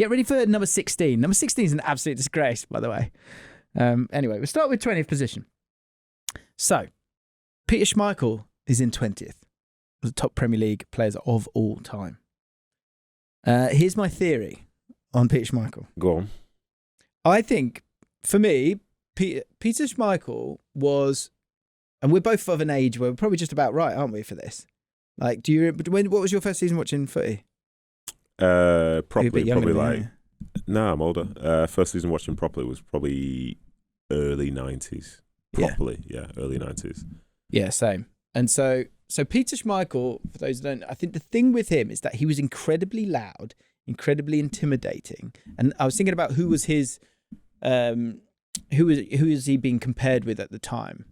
Get ready for number 16. Number 16 is an absolute disgrace, by the way. Anyway, we'll start with 20th position. So, Peter Schmeichel is in 20th. The top Premier League players of all time. Here's my theory on Peter Schmeichel. Go on. I think, for me, Peter Schmeichel was, and we're both of an age where we're probably just about right, aren't we, for this? Like, what was your first season watching footy? Probably younger, like, no, I'm older. First season watching properly was probably early 90s. Properly, yeah, early 90s. Yeah, same. And so Peter Schmeichel, for those who don't know, I think the thing with him is that he was incredibly loud, incredibly intimidating. And I was thinking about who was his, who was he being compared with at the time?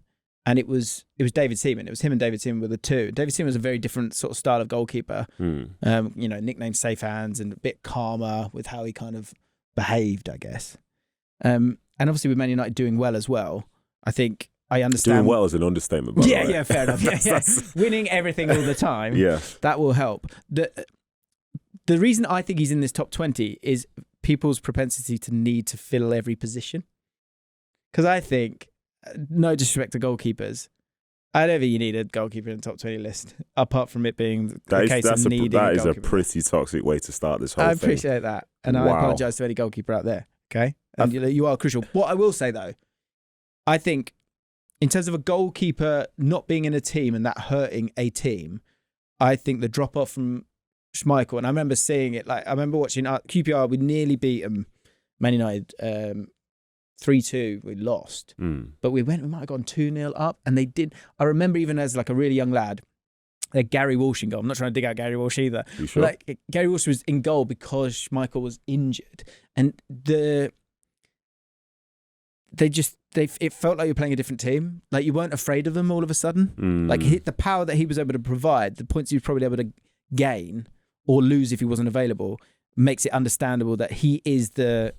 And it was David Seaman. It was him and David Seaman were the two. David Seaman was a very different sort of style of goalkeeper. Nicknamed Safe Hands and a bit calmer with how he kind of behaved, I guess. And obviously with Man United doing well as well, I think I understand. Doing well is an understatement, by the way. Yeah, fair enough. Yeah. Winning everything all the time. Yeah. That will help. The reason I think he's in this top 20 is people's propensity to need to fill every position. Because I think, no disrespect to goalkeepers, I don't think you need a goalkeeper in the top 20 list, apart from it being the case of needing a goalkeeper. That is a pretty toxic way to start this whole thing. I appreciate that. And I apologise to any goalkeeper out there, okay? And you are crucial. What I will say, though, I think in terms of a goalkeeper not being in a team and that hurting a team, I think the drop-off from Schmeichel, and I remember seeing it, like I remember watching QPR, we nearly beat them, Man United 3-2, we lost. But we might have gone 2-0 up, and they did. I remember even as like a really young lad, Gary Walsh in goal. I'm not trying to dig out Gary Walsh either. You sure? Like Gary Walsh was in goal because Schmeichel was injured, and it felt like you're playing a different team. Like you weren't afraid of them all of a sudden. Like the power that he was able to provide, the points he was probably able to gain or lose if he wasn't available, makes it understandable that he is the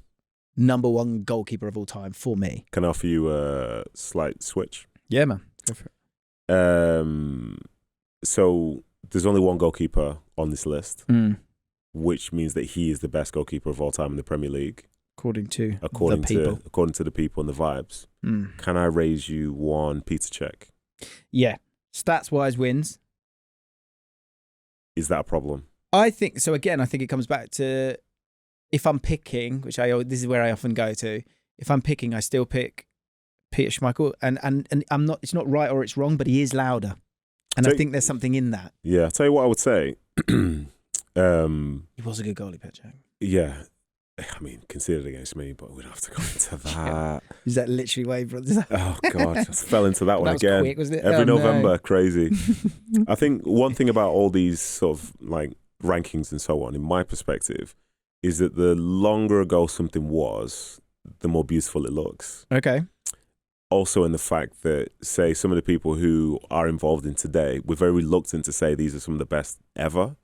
number one goalkeeper of all time for me. Can I offer you a slight switch? Yeah, man. Go for it. So there's only one goalkeeper on this list, which means that he is the best goalkeeper of all time in the Premier League. According to the people and the vibes. Can I raise you one Peter check? Yeah. Stats-wise wins. Is that a problem? I think so. Again, I think it comes back to if I'm picking, this is where I often go to. If I'm picking, I still pick Peter Schmeichel, and I'm not. It's not right or it's wrong, but he is louder, and I think there's something in that. Yeah, I'll tell you what I would say. He was a good goalie, Petr. Yeah, I mean, considered against me, but we don't have to go into that. Is that literally why you brought this up? Oh God, I fell into that one again. Quick, wasn't it? Every November, no. Crazy. I think one thing about all these sort of like rankings and so on, in my perspective, is that the longer ago something was, the more beautiful it looks. Okay. Also in the fact that, say, some of the people who are involved in today, we're very reluctant to say these are some of the best ever,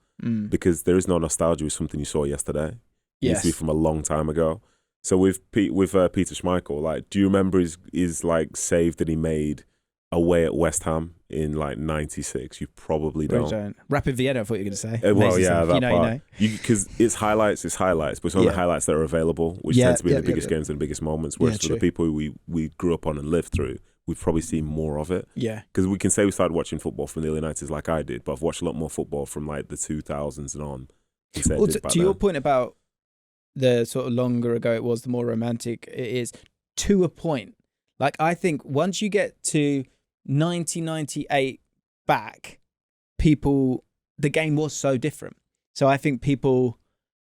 because there is no nostalgia with something you saw yesterday. It used to be from a long time ago. So with Peter Schmeichel, like, do you remember his like save that he made away at West Ham in like '96? You probably don't. Rapid Vienna, I thought you were going to say. Well, yeah, that part. You know. Because it's highlights, but it's only the highlights that are available, which tend to be the biggest games and the biggest moments. Whereas for the people who we grew up on and lived through, we've probably seen more of it. Yeah. Because we can say we started watching football from the early 90s like I did, but I've watched a lot more football from like the 2000s and on. Well, to your point about the sort of longer ago it was, the more romantic it is, to a point. Like, I think once you get to 1998 back, the game was so different. So I think people,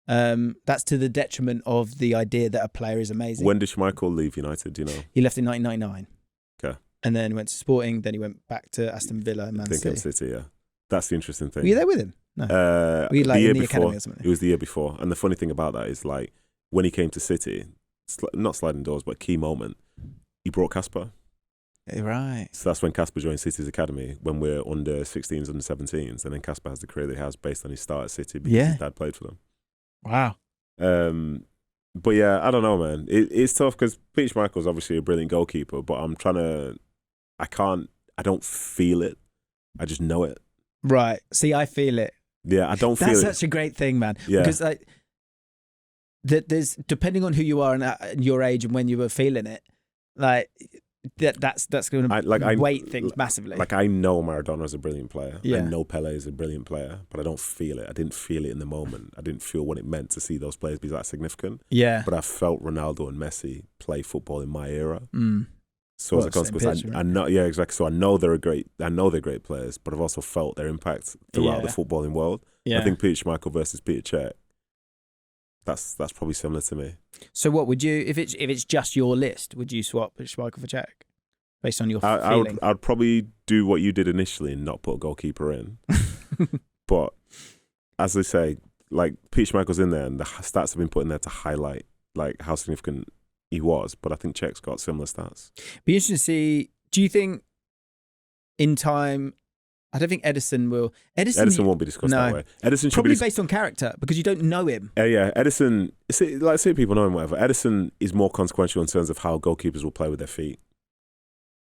that's to the detriment of the idea that a player is amazing. When did Schmeichel leave United, do you know? He left in 1999. Okay. And then went to Sporting, then he went back to Aston Villa and Man City. Man City, yeah. That's the interesting thing. Were you there with him? No. Were you like in the academy or something? It was the year before. And the funny thing about that is, like, when he came to City, not sliding doors, but key moment, he brought Casper. Right. So that's when Casper joined City's academy, when we're under 16s, under 17s. And then Casper has the career that he has based on his start at City because his dad played for them. Wow. But yeah, I don't know, man. It's tough because Peter Schmeichel's obviously a brilliant goalkeeper, but I don't feel it. I just know it. Right. See, I feel it. Yeah, I don't feel it. That's such a great thing, man. Yeah. Because that there's, depending on who you are and your age and when you were feeling it, like that's going to weight things massively. Like, I know Maradona is a brilliant player. Yeah. I know Pele is a brilliant player, but I don't feel it. I didn't feel it in the moment. I didn't feel what it meant to see those players be that significant. Yeah. But I felt Ronaldo and Messi play football in my era. So Well, as a consequence, I know, yeah, exactly. So I know they're great players, but I've also felt their impact throughout the footballing world. Yeah. I think Peter Schmeichel versus Peter Cech, that's probably similar to me. So what would you, if it's just your list, would you swap Schmeichel for Cech based on your feeling? I'd probably do what you did initially and not put a goalkeeper in. But as they say, like, Peter Schmeichel's in there, and the stats have been put in there to highlight like how significant he was. But I think Cech's got similar stats. Be interesting to see. Do you think in time? I don't think Edison will. Edison won't be discussed that way. Edison should probably based on character, because you don't know him. Yeah, Edison. Say people know him, whatever. Edison is more consequential in terms of how goalkeepers will play with their feet.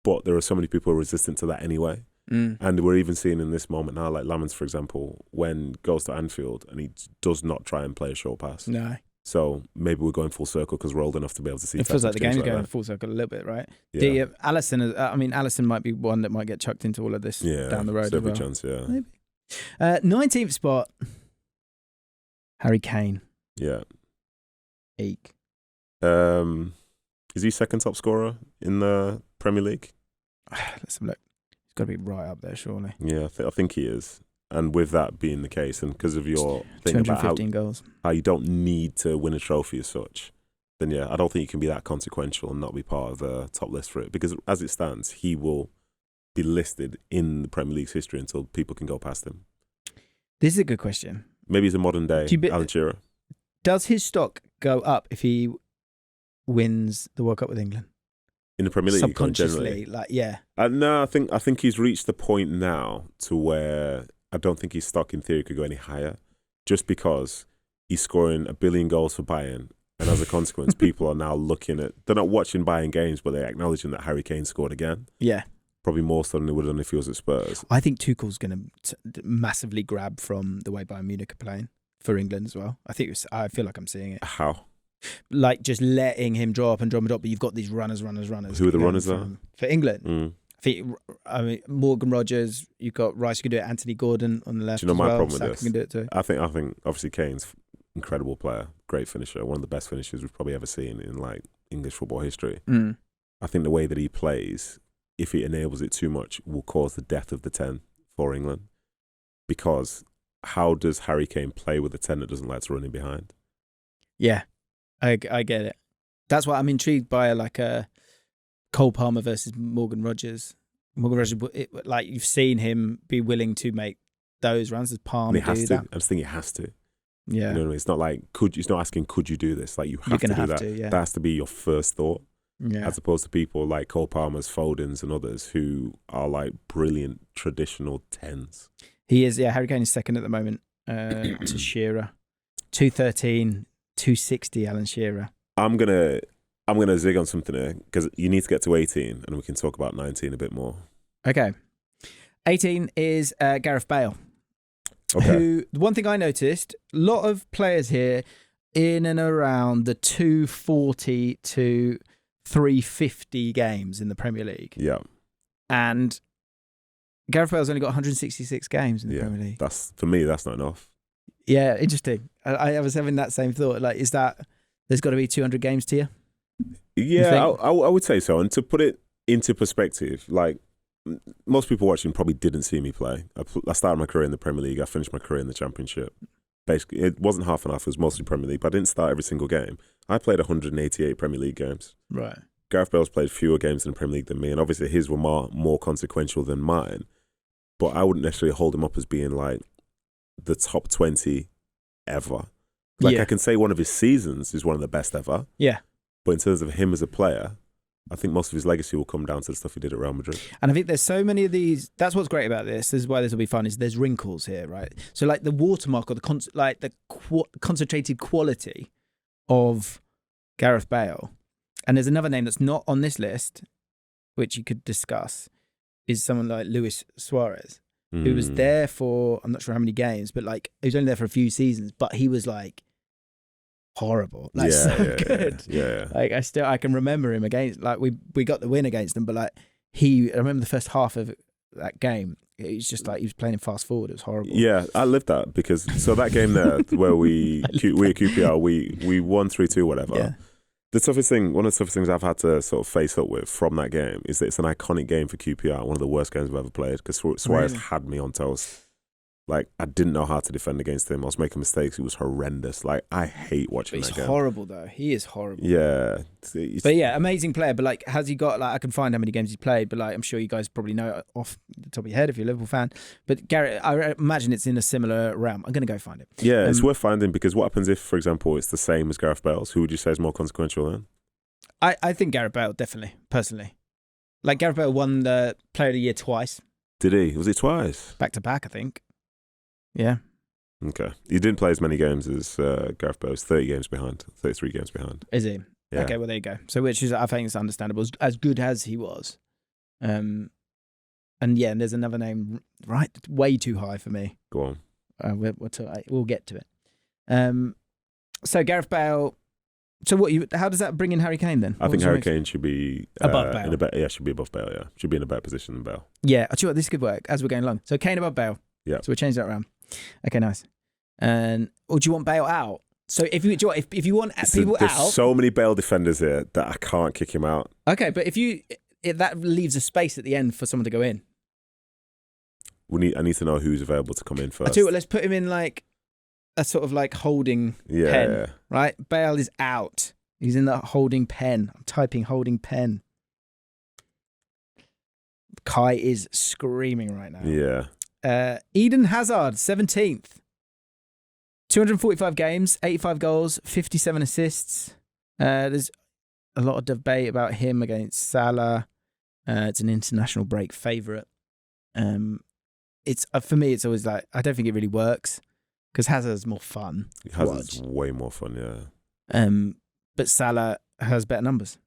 But there are so many people resistant to that anyway. And we're even seeing in this moment now, like Lamens, for example, when goes to Anfield and he does not try and play a short pass. No. So maybe we're going full circle because we're old enough to be able to see. It feels like the game's going full circle a little bit, right? Yeah. Alisson might be one that might get chucked into all of this down the road. Every chance, yeah. Maybe. 19th spot, Harry Kane. Yeah. Eek. Is he second top scorer in the Premier League? Let's have a look. He's got to be right up there, surely. Yeah, I think he is. And with that being the case, and because of your thing about goals. How you don't need to win a trophy as such, then I don't think you can be that consequential and not be part of the top list for it. Because as it stands, he will be listed in the Premier League's history until people can go past him. This is a good question. Maybe he's a modern day Alan Shearer. Does his stock go up if he wins the World Cup with England? In the Premier League, subconsciously, No, I think he's reached the point now to where I don't think his stock in theory could go any higher, just because he's scoring 1 billion goals for Bayern, and as a consequence, people are now they're not watching Bayern games, but they're acknowledging that Harry Kane scored again. Yeah. Probably more so than they would have done if he was at Spurs. I think Tuchel's going to massively grab from the way Bayern Munich are playing for England as well. I feel like I'm seeing it. How? Like just letting him drop, but you've got these runners. Who are the runners there? For England? I mean, Morgan Rogers, you've got Rice, you can do it, Anthony Gordon on the left. Do you know my problem Saka with this? Can do it too. I think obviously Kane's incredible player, great finisher, one of the best finishers we've probably ever seen in like English football history. I think the way that he plays, if he enables it too much, will cause the death of the 10 for England. Because how does Harry Kane play with a 10 that doesn't like to run in behind? Yeah, I get it. That's why I'm intrigued by a Cole Palmer versus Morgan Rogers. Morgan Rogers, like you've seen him be willing to make those runs as Palmer do that. I just think he has to. Yeah, you know what I mean? It's not like it's not asking could you do this. Like you have to do that. That has to be your first thought. Yeah. As opposed to people like Cole Palmer's, Foden's, and others who are like brilliant traditional 10s. He is. Yeah, Harry Kane is second at the moment to Shearer, 213, 260. Alan Shearer. I'm gonna zig on something here because you need to get to 18 and we can talk about 19 a bit more. Okay. 18 is Gareth Bale. Okay. Who, one thing I noticed, a lot of players here in and around the 240 to 350 games in the Premier League. Yeah. And Gareth Bale's only got 166 games in the Premier League. For me, that's not enough. Yeah, interesting. I was having that same thought. Like, is that there's got to be 200 games to you? Yeah, I would say so. And to put it into perspective, like most people watching probably didn't see me play. I started my career in the Premier League. I finished my career in the Championship. Basically, it wasn't half and half. It was mostly Premier League, but I didn't start every single game. I played 188 Premier League games. Right. Gareth Bale's played fewer games in the Premier League than me, and obviously his were more consequential than mine. But I wouldn't necessarily hold him up as being like the top 20 ever. Like I can say one of his seasons is one of the best ever. Yeah. But in terms of him as a player, I think most of his legacy will come down to the stuff he did at Real Madrid. And I think there's so many of these. That's what's great about this. This is why this will be fun. Is there's wrinkles here, right? So like the watermark or the concentrated quality of Gareth Bale. And there's another name that's not on this list, which you could discuss, is someone like Luis Suarez, who was there for, I'm not sure how many games, but like he was only there for a few seasons, but he was like horrible. Like good. Yeah. Like I can remember him against, like we got the win against them, but like I remember the first half of that game. It's just like he was playing fast forward. It was horrible. Yeah, I lived that because that game there where we at QPR we won 3-2 whatever. Yeah. One of the toughest things I've had to sort of face up with from that game is that it's an iconic game for QPR. One of the worst games I've ever played because Suarez had me on toast. Like, I didn't know how to defend against him. I was making mistakes. It was horrendous. Like, I hate watching that game. He's horrible, though. He is horrible. Yeah. But yeah, amazing player. But like, has he got, like, I can find how many games he's played, but like, I'm sure you guys probably know off the top of your head if you're a Liverpool fan. But Gareth, I imagine it's in a similar realm. I'm going to go find it. Yeah, it's worth finding because what happens if, for example, it's the same as Gareth Bale's? Who would you say is more consequential then? I think Gareth Bale, definitely, personally. Like, Gareth Bale won the Player of the Year twice. Did he? Was it twice? Back to back, I think. Yeah. Okay. He didn't play as many games as Gareth Bale's. 30 games behind. 33 games behind. Is he? Yeah. Okay, well, there you go. So, which is, I think it's understandable. As good as he was. And yeah, and there's another name, right? Way too high for me. Go on. We'll get to it. So, Gareth Bale. So, how does that bring in Harry Kane then? I think Harry Kane should be above Bale. Should be above Bale, yeah. Should be in a better position than Bale. Yeah, I tell you what, this could work as we're going along. So, Kane above Bale. Yeah. So we'll change that around. Okay, nice. Or do you want Bale out? So if you want people there's out, so many Bale defenders here that I can't kick him out. Okay, but if that leaves a space at the end for someone to go in. I need to know who's available to come in first. I tell you what, let's put him in like a sort of like holding pen. Yeah. Right? Bale is out. He's in the holding pen. I'm typing holding pen. Kai is screaming right now. Yeah. Eden Hazard, 17th. 245 games, 85 goals, 57 assists. There's a lot of debate about him against Salah. It's an international break favourite. It's for me, it's always like, I don't think it really works because Hazard's more fun. Hazard's way more fun, yeah. But Salah has better numbers.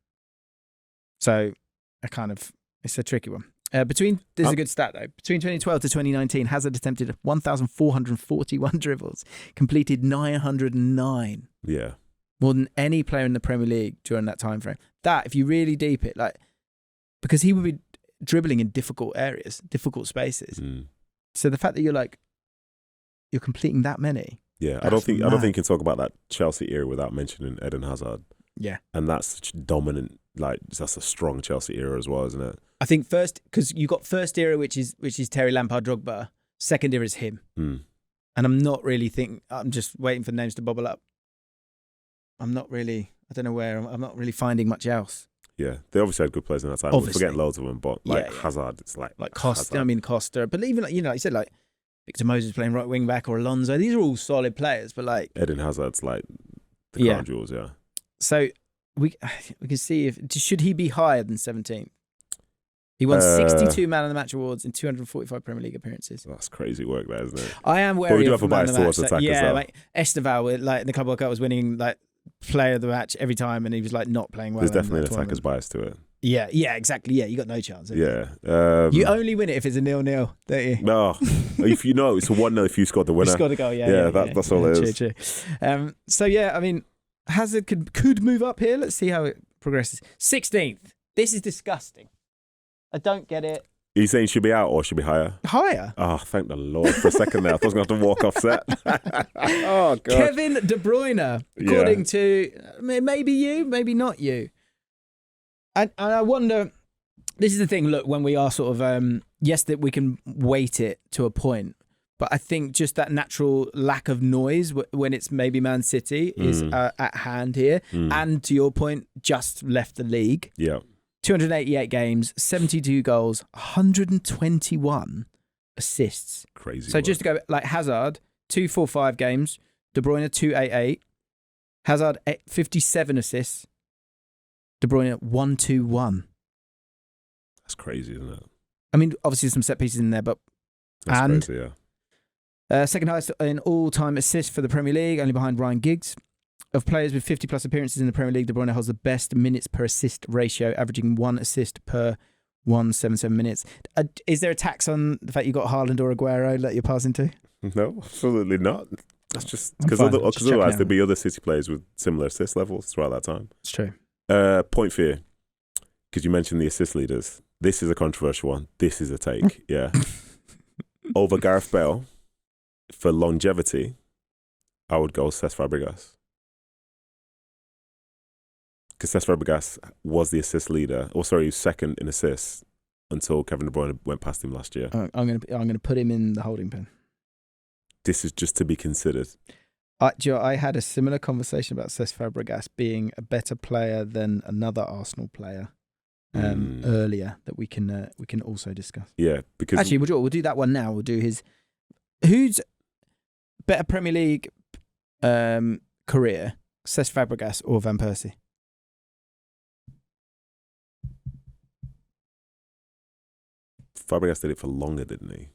So it's a tricky one. There's a good stat though. Between 2012 to 2019, Hazard attempted 1,441 dribbles, completed 909. Yeah. More than any player in the Premier League during that time frame. That, if you really deep it, like, because he would be dribbling in difficult areas, difficult spaces. Mm. So the fact that you're completing that many. Yeah, I don't think you can talk about that Chelsea era without mentioning Eden Hazard. Yeah. And that's such dominant, like, that's a strong Chelsea era as well, isn't it? I think first, because you got first era, which is Terry Lampard, Drogba. Second era is him. Mm. And I'm just waiting for names to bubble up. I don't know where, I'm not really finding much else. Yeah, they obviously had good players in that time. We're forgetting loads of them, but Hazard, it's like Costa. I mean Costa, but even like you said, like Victor Moses playing right wing back or Alonso. These are all solid players, but like Eden Hazard's like the crown jewels, yeah. So we can see should he be higher than 17th? He won 62 Man of the Match awards in 245 Premier League appearances. That's crazy work, that isn't it? I am wary but we do of have a bias towards attackers, yeah, though. like Esteval, like in the Club World Cup, was winning like player of the match every time, and he was like not playing well. There's definitely an attacker's bias to it. Yeah, exactly. Yeah, you got no chance. Yeah. You only win it if it's a 0-0, don't you? No. If you know, it's a 1-0 if you scored the winner. You scored a goal, yeah. That's all it is. True. So, yeah, I mean, Hazard could move up here. Let's see how it progresses. 16th. This is disgusting. I don't get it. Are you saying should be out or should be higher? Higher. Oh, thank the Lord. For a second there, I thought I was going to have to walk off set. Oh, God. Kevin De Bruyne, according to maybe you, maybe not you. And I wonder, this is the thing, look, when we are sort of, yes, that we can weight it to a point, but I think just that natural lack of noise when it's maybe Man City is at hand here. And to your point, just left the league. Yeah. 288 games, 72 goals, 121 assists. Crazy. So just to go, like Hazard, 245 games, De Bruyne 288, Hazard 57 assists, De Bruyne 121. That's crazy, isn't it? I mean, obviously some set pieces in there, but that's crazy, yeah. Second highest in all-time assists for the Premier League, only behind Ryan Giggs. Of players with 50-plus appearances in the Premier League, De Bruyne holds the best minutes per assist ratio, averaging 1 assist per 177 minutes. Is there a tax on the fact you got Haaland or Aguero that you're passing to? No, absolutely not. That's just because otherwise there'd be other City players with similar assist levels throughout that time. It's true. Point for you, because you mentioned the assist leaders. This is a controversial one. This is a take, yeah. Over Gareth Bale, for longevity, I would go Cesc Fabregas. Because Cesc Fabregas was the assist leader, second in assists until Kevin De Bruyne went past him last year. I'm gonna put him in the holding pen. This is just to be considered. I had a similar conversation about Cesc Fabregas being a better player than another Arsenal player earlier that we can also discuss. Yeah, because actually we'll do that one now. We'll do who's better Premier League career, Cesc Fabregas or Van Persie? Fabregas did it for longer, didn't he?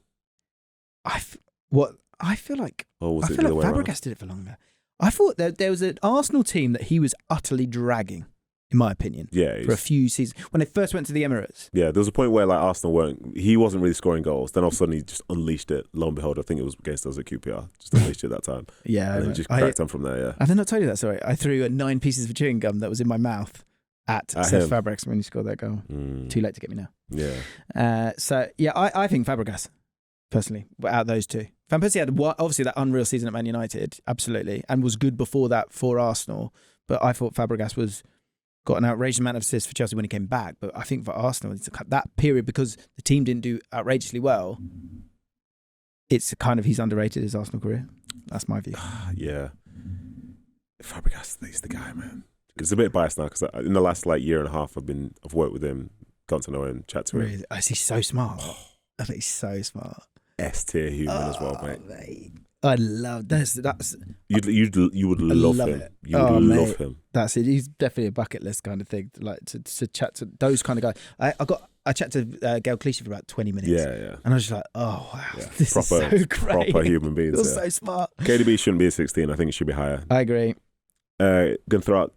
I feel like Fabregas did it for longer. I thought that there was an Arsenal team that he was utterly dragging, in my opinion. Yeah, for a few seasons when they first went to the Emirates. Yeah, there was a point where like Arsenal he wasn't really scoring goals. Then all of a sudden he just unleashed it. Lo and behold, I think it was against us at QPR. Just unleashed it that time. Yeah, and then just cracked on from there. Yeah, I've not told you that. Sorry, I threw 9 pieces of chewing gum that was in my mouth at Cesc Fabregas when he scored that goal. Too late to get me now. Yeah. So yeah, I think Fabregas personally out of those two. Van Persie had obviously that unreal season at Man United, absolutely, and was good before that for Arsenal. But I thought Fabregas got an outrageous amount of assists for Chelsea when he came back. But I think for Arsenal, it's that period because the team didn't do outrageously well. It's kind of he's underrated his Arsenal career. That's my view. Yeah, Fabregas, he's the guy, man. It's a bit biased now because in the last year and a half, I've worked with him, got to know him, chat to him. Really? He's so smart. I think he's so smart. S-tier human as well, mate. I love that's you would love him. It. You would love him. That's it. He's definitely a bucket list kind of thing. Like to chat to those kind of guys. I chatted to Gail Clichy for about 20 minutes. Yeah. And I was just like, oh wow, this is so great. Proper human beings. You're so smart. KDB shouldn't be a 16. I think it should be higher. I agree. Gonna throw out.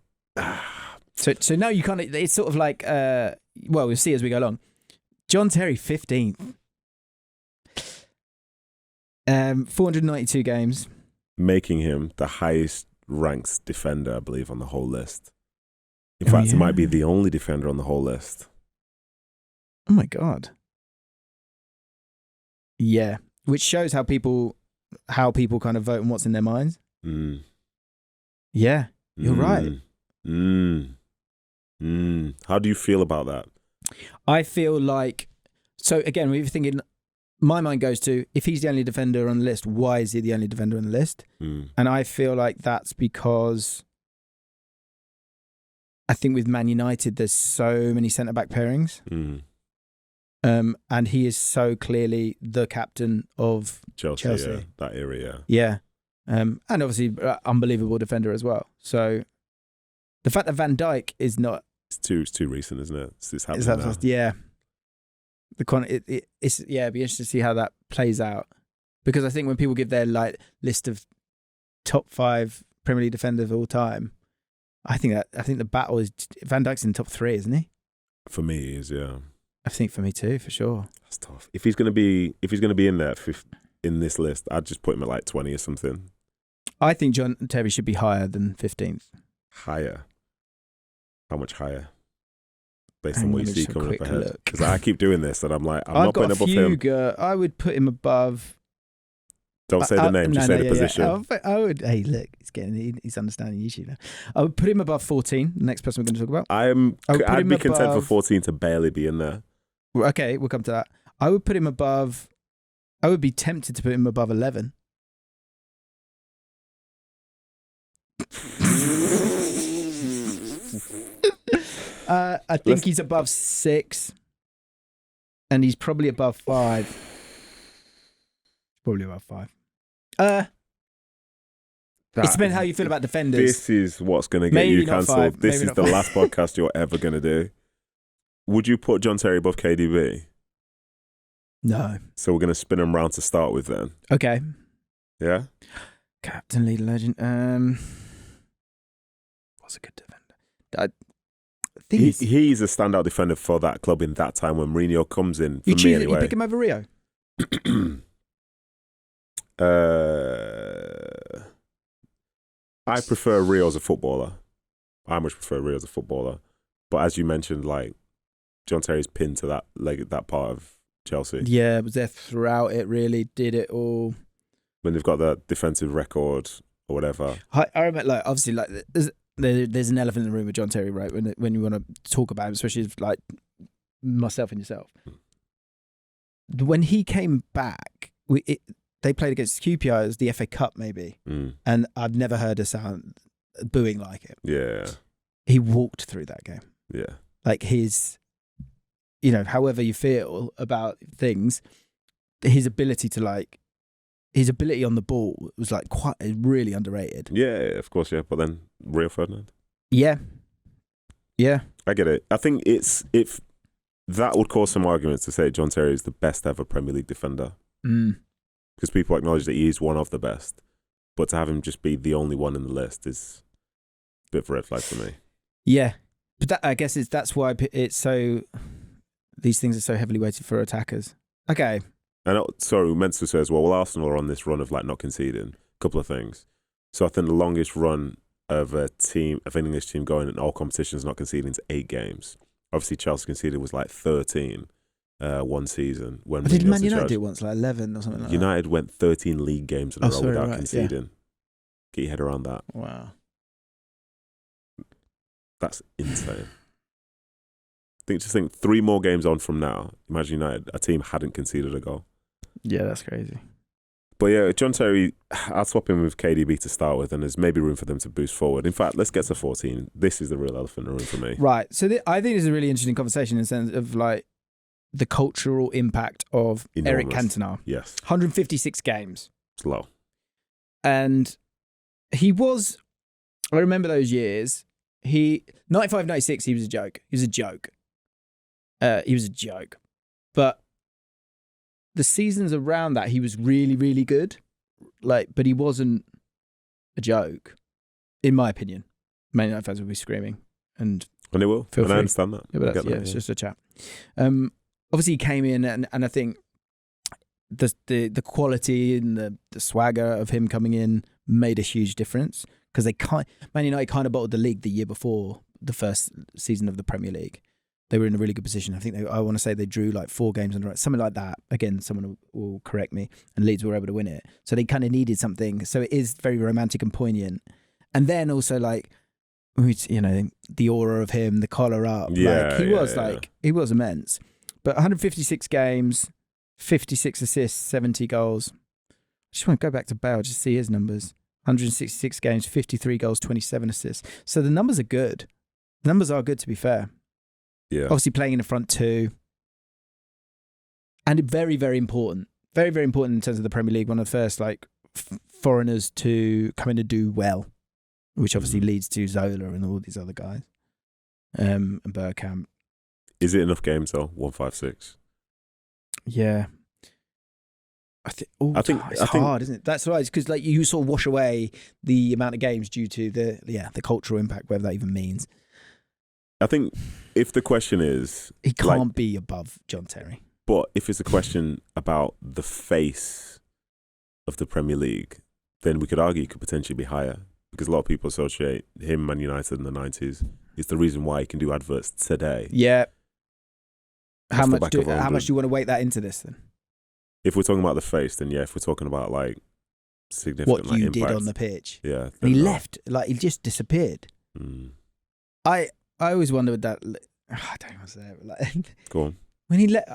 So now you kind of. It's sort of like. We'll see as we go along. John Terry 15th. 492 games. Making him the highest ranked defender, I believe, on the whole list. In fact, he might be the only defender on the whole list. Oh my God. Yeah. Which shows how people kind of vote and what's in their minds. Yeah, you're right. How do you feel about that? I feel like, so again, we're thinking, my mind goes to, if he's the only defender on the list, why is he the only defender on the list? And I feel like that's because I think with Man United, there's so many centre-back pairings. And he is so clearly the captain of Chelsea. Yeah, that era, yeah. And obviously, unbelievable defender as well. So the fact that Van Dijk is not... It's too recent, isn't it? It's happening now. Yeah. It'd be interesting to see how that plays out, because I think when people give their list of top 5 Premier League defenders of all time, I think the battle is Van Dijk's in the top 3, isn't he? For me, he is. Yeah. I think for me too, for sure. That's tough. If he's gonna be in there in this list, I'd just put him at 20 or something. I think John Terry should be higher than 15th. Higher. How much higher? Based on what you see coming up ahead. Because I keep doing this and I'm like, I'm not putting above him. I would put him above. Don't say the name, just say the position. Yeah. I would. Hey, look, he's understanding YouTube now. I would put him above 14. The next person we're going to talk about. I'd be content for 14 to barely be in there. Okay, we'll come to that. I would put him above. I would be tempted to put him above 11. I think he's above 6, and he's probably above 5. Probably above 5. It's depends how you feel about defenders. This is what's going to get you cancelled. This is the last podcast you're ever going to do. Would you put John Terry above KDB? No. So we're going to spin him round to start with then. Okay. Yeah? Captain, leader, legend. What's a good defender? He's a standout defender for that club in that time when Mourinho comes in. You pick him over Rio? I prefer Rio as a footballer. I much prefer Rio as a footballer. But as you mentioned, like, John Terry's pinned to that part of Chelsea. Yeah, was there throughout it, really, did it all. When they've got that defensive record or whatever. I remember, like, obviously, like, there's an elephant in the room with John Terry, right? When you want to talk about him, especially like myself and yourself. When he came back, they played against QPR as the FA Cup, maybe. And I've never heard a sound booing like it. Yeah. He walked through that game. Yeah. Like his, however you feel about things, his ability on the ball was like quite really underrated. Yeah, of course, yeah. But then Rio Ferdinand. Yeah. I get it. I think that would cause some arguments to say John Terry is the best ever Premier League defender. Because people acknowledge that he is one of the best. But to have him just be the only one in the list is a bit of a red flag for me. Yeah. But I guess that's why it's so... These things are so heavily weighted for attackers. Okay. And sorry, we meant to say as well, Arsenal are on this run of like not conceding. A couple of things. So I think the longest run of an English team going in all competitions not conceding to 8 games. Obviously, Chelsea conceded was like 13 one season. When did Man United do it once, like 11 or something like United went 13 league games in a row without conceding. Yeah. Get your head around that. Wow. That's insane. Just think 3 more games on from now, imagine United, a team hadn't conceded a goal. Yeah, that's crazy. But yeah, John Terry, I'll swap him with KDB to start with, and there's maybe room for them to boost forward. In fact, let's get to 14. This is the real elephant in the room for me. Right. So I think it's a really interesting conversation in the sense of like the cultural impact of Erik Cantona. Yes. 156 games. It's low. And he was, I remember those years, 95, 96, he was a joke. He was a joke. But the seasons around that, he was really, really good. But he wasn't a joke, in my opinion. Man United fans will be screaming. And they will. Feel free. I understand that. Yeah, but it's just a chat. Obviously, he came in, and I think the quality and the swagger of him coming in made a huge difference. Because Man United kind of bottled the league the year before the first season of the Premier League. They were in a really good position. I think I want to say they drew like 4 games under something like that. Again, someone will correct me. And Leeds were able to win it. So they kind of needed something. So it is very romantic and poignant. And then also like, the aura of him, the collar up. Yeah, he was immense. But 156 games, 56 assists, 70 goals. I just want to go back to Bale, just see his numbers. 166 games, 53 goals, 27 assists. So the numbers are good. The numbers are good, to be fair. Yeah. Obviously playing in the front 2. And very, very important. Very, very important in terms of the Premier League. One of the first foreigners to come in and do well, which obviously leads to Zola and all these other guys. And Bergkamp. Is it enough games though? 156. Yeah. I think it's hard, isn't it? That's right. Because you sort of wash away the amount of games due to the cultural impact, whatever that even means. I think if the question is... He can't be above John Terry. But if it's a question about the face of the Premier League, then we could argue he could potentially be higher. Because a lot of people associate him and United in the 90s. It's the reason why he can do adverts today. Yeah. How much do you want to weight that into this then? If we're talking about the face, then yeah. If we're talking about significant what you impact, did on the pitch, yeah. And he left, he just disappeared. I always wondered that. I don't want to say it, but go on. When he left,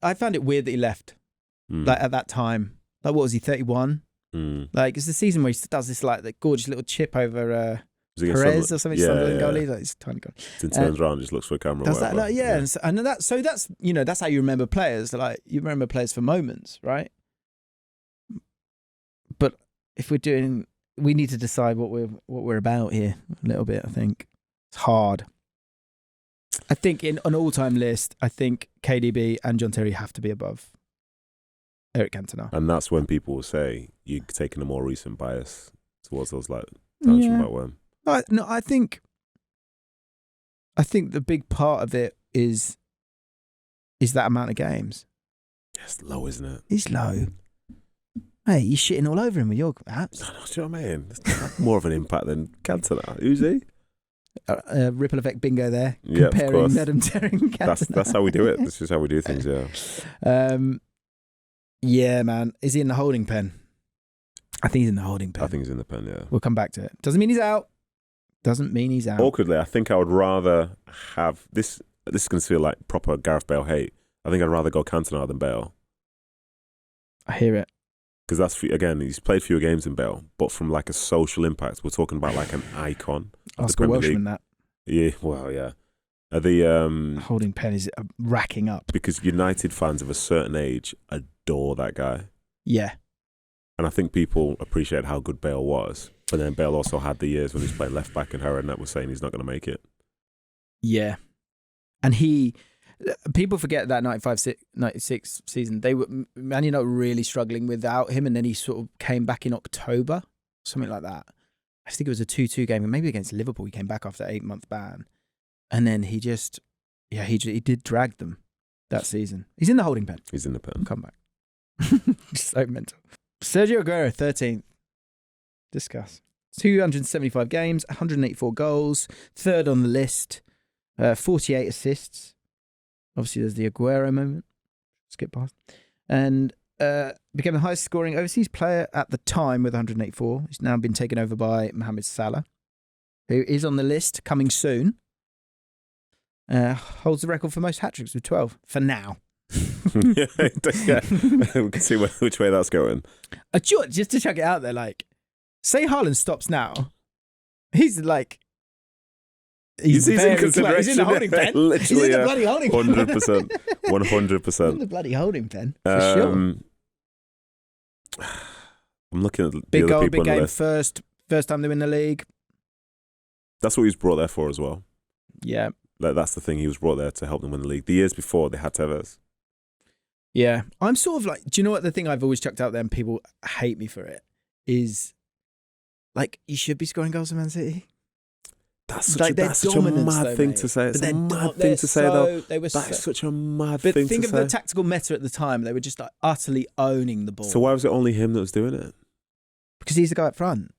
I found it weird that he left. At that time, what was he, 31? It's the season where he does this the gorgeous little chip over Perez or something. Goalie, it's a tiny goal. Then turns around, and just looks for a camera. Does that? And that's how you remember players. You remember players for moments, right? But if we need to decide what we're about here a little bit. I think it's hard. I think in an all-time list, I think KDB and John Terry have to be above Erik Cantona. And that's when people will say you're taking a more recent bias towards those times from back when. No, I think the big part of it is that amount of games. It's low, isn't it? It's low. Hey, you're shitting all over him with your apps. Do you know what I mean? That's more of an impact than Cantona. Who's he? Ripple effect bingo there. Yeah, of comparing course. Nedum Terry Cantona. That's how we do it. This is how we do things, yeah. Yeah, man. Is he in the holding pen? I think he's in the holding pen. I think he's in the pen, yeah. We'll come back to it. Doesn't mean he's out. Doesn't mean he's out. Awkwardly, I think I would rather have this. This is going to feel like proper Gareth Bale hate. I think I'd rather go Cantona than Bale. I hear it. Because that's, again, he's played fewer games than Bale, but from like a social impact, we're talking about like an icon. Ask a Welshman that. Yeah, well, yeah. The holding pen is racking up. Because United fans of a certain age adore that guy. Yeah. And I think people appreciate how good Bale was. But then Bale also had the years when he was playing left back and Harry Redknapp was saying he's not going to make it. Yeah. And people forget that 95-96 season. Man United were really struggling without him, and then he sort of came back in October, something like that. I think it was a 2-2 game, and maybe against Liverpool. He came back after an 8-month ban. And then he did drag them that season. He's in the holding pen. He's in the pen. We'll come back. So mental. Sergio Aguero, 13th. Discuss. 275 games, 184 goals, third on the list, 48 assists. Obviously, there's the Aguero moment. Skip past. And became the highest scoring overseas player at the time with 184. He's now been taken over by Mohamed Salah, who is on the list coming soon. Holds the record for most hat-tricks with 12 for now. Yeah. We can see which way that's going. Just to chuck it out there, like, say Haaland stops now, he's like, he's in consideration. He's in the holding pen. Literally, he's in the bloody holding pen. 100%. 100%. He's in the bloody holding pen, for sure. I'm looking at the big other goal, people big on the game, list. first time they win the league. That's what he was brought there for as well. Yeah. Like, that's the thing. He was brought there to help them win the league. The years before, they had Tevez. Yeah. I'm sort of like, do you know what the thing I've always chucked out there and people hate me for it is, like, you should be scoring goals for Man City. That's such a mad thing to say. It's a mad thing to say, though. That's such a mad thing to say. But think of the tactical meta at the time. They were just like utterly owning the ball. So why was it only him that was doing it? Because he's the guy up front.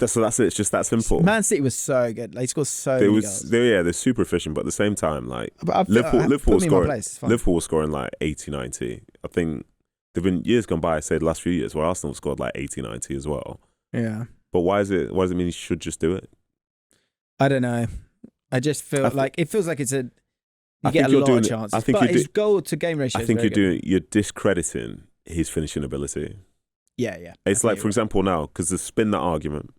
So that's it. It's just that simple. Man City was so good. They scored so many goals. They're super efficient, but at the same time, like, Liverpool was scoring like 80, 90. I think there've been years gone by, say the last few years, where Arsenal scored like 80, 90 as well. Yeah. But why does it mean he should just do it? I don't know. I just feel like it feels like it's you get a lot of chances. But his goal to game ratio. I think you're discrediting his finishing ability. Yeah. It's like, for example, now, because there's been that argument.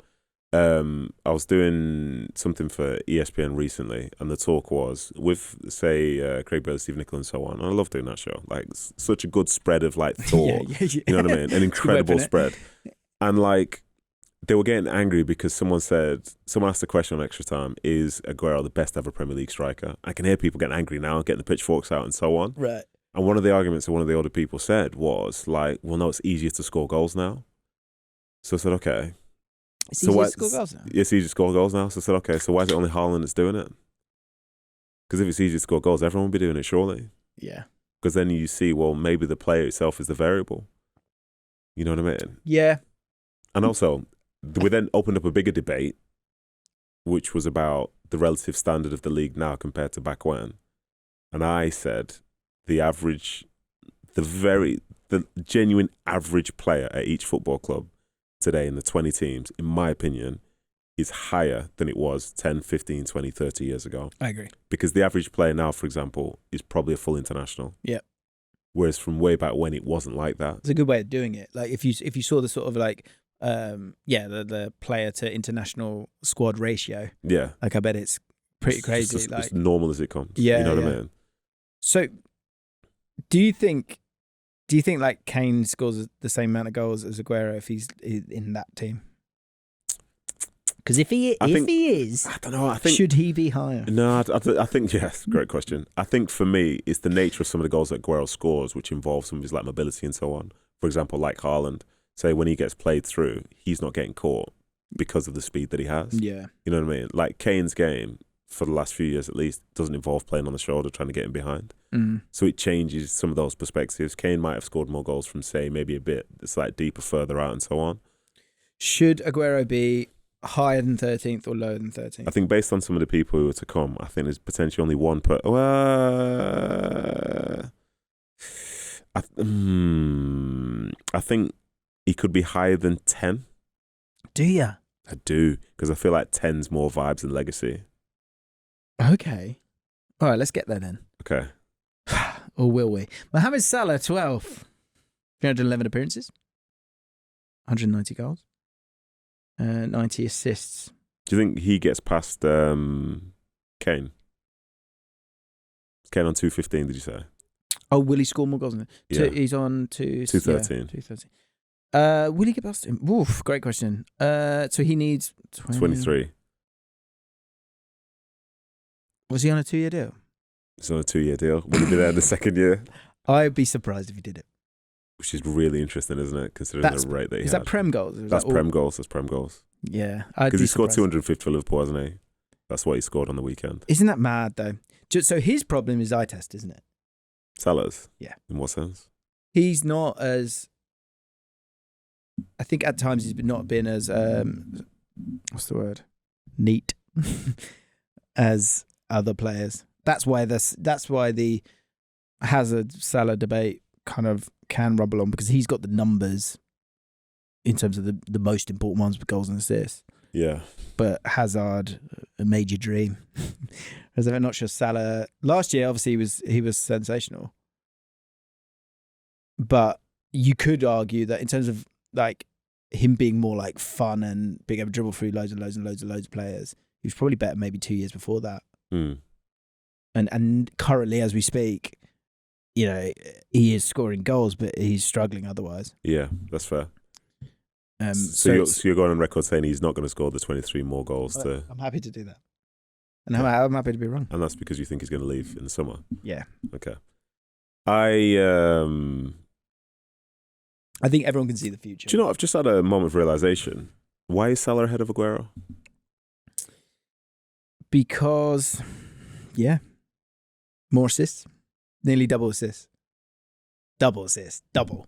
I was doing something for ESPN recently, and the talk was with, say, Craig Bailey, Steve Nichol, and so on. And I love doing that show. Like, such a good spread of like thought. You know what I mean? An incredible spread. And like, they were getting angry because someone asked a question on Extra Time: is Aguero the best ever Premier League striker? I can hear people getting angry now, getting the pitchforks out, and so on. Right. And one of the arguments that one of the older people said was like, "Well, no, it's easier to score goals now." So I said, "Okay." It's easier to score goals now? It's easier to score goals now. So I said, okay, so why is it only Haaland that's doing it? Because if it's easier to score goals, everyone will be doing it, surely. Yeah. Because then you see, well, maybe the player itself is the variable. You know what I mean? Yeah. And also, we then opened up a bigger debate, which was about the relative standard of the league now compared to back when. And I said the genuine average player at each football club today in the 20 teams, in my opinion, is higher than it was 10, 15, 20, 30 years ago. I agree. Because the average player now, for example, is probably a full international. Yeah. Whereas from way back when, it wasn't like that. It's a good way of doing it. Like, if you saw the sort of like, the player to international squad ratio. Yeah. Like, I bet it's pretty crazy. It's like, as normal as it comes. Yeah. You know what I mean? So, do you think like Kane scores the same amount of goals as Aguero if he's in that team? Because if he is, I don't know. Should he be higher? No, I think yes. Great question. I think for me, it's the nature of some of the goals that Aguero scores, which involve some of his like mobility and so on. For example, like Haaland, say when he gets played through, he's not getting caught because of the speed that he has. Yeah, you know what I mean. Like Kane's game, for the last few years at least, doesn't involve playing on the shoulder, trying to get in behind. Mm. So it changes some of those perspectives. Kane might have scored more goals from, say, maybe a bit like deeper, further out and so on. Should Aguero be higher than 13th or lower than 13th? I think based on some of the people who are to come, I think there's potentially only one per... I think he could be higher than 10. Do you? I do, because I feel like 10's more vibes and legacy. Okay. All right, let's get there then. Okay. Or will we? Mohamed Salah, 12th. 311 appearances. 190 goals. 90 assists. Do you think he gets past Kane? Kane on 215, did you say? Oh, will he score more goals? Yeah. He's on 213. Yeah, 213. Will he get past him? Oof, great question. So he needs 23. Was he on a 2-year deal? He's on a 2-year deal. Will he be there in the second year? I'd be surprised if he did it. Which is really interesting, isn't it? Considering the rate that he had. Is that Prem goals? That's Prem goals. That's Prem goals. Yeah. Because he scored 250 for Liverpool, hasn't he? That's what he scored on the weekend. Isn't that mad, though? So his problem is eye test, isn't it? Salah's? Yeah. In what sense? He's not as... I think at times he's not been as... what's the word? Neat as other players. That's why the Hazard-Salah debate kind of can rumble on, because he's got the numbers in terms of the most important ones with goals and assists. Yeah. But Hazard, a major dream. As I'm not sure Salah... Last year, obviously, he was sensational. But you could argue that in terms of like him being more like fun and being able to dribble through loads and loads and loads and loads of players, he was probably better maybe 2 years before that. Mm. And currently, as we speak, you know, he is scoring goals, but he's struggling otherwise. Yeah, that's fair. So you're going on record saying he's not going to score the 23 more goals. I'm happy to do that. And I'm happy to be wrong. And that's because you think he's going to leave in the summer? Yeah. Okay. I think everyone can see the future. Do you know, I've just had a moment of realisation. Why is Salah ahead of Aguero? Because, more assists. Nearly double assists. Double assists. Double.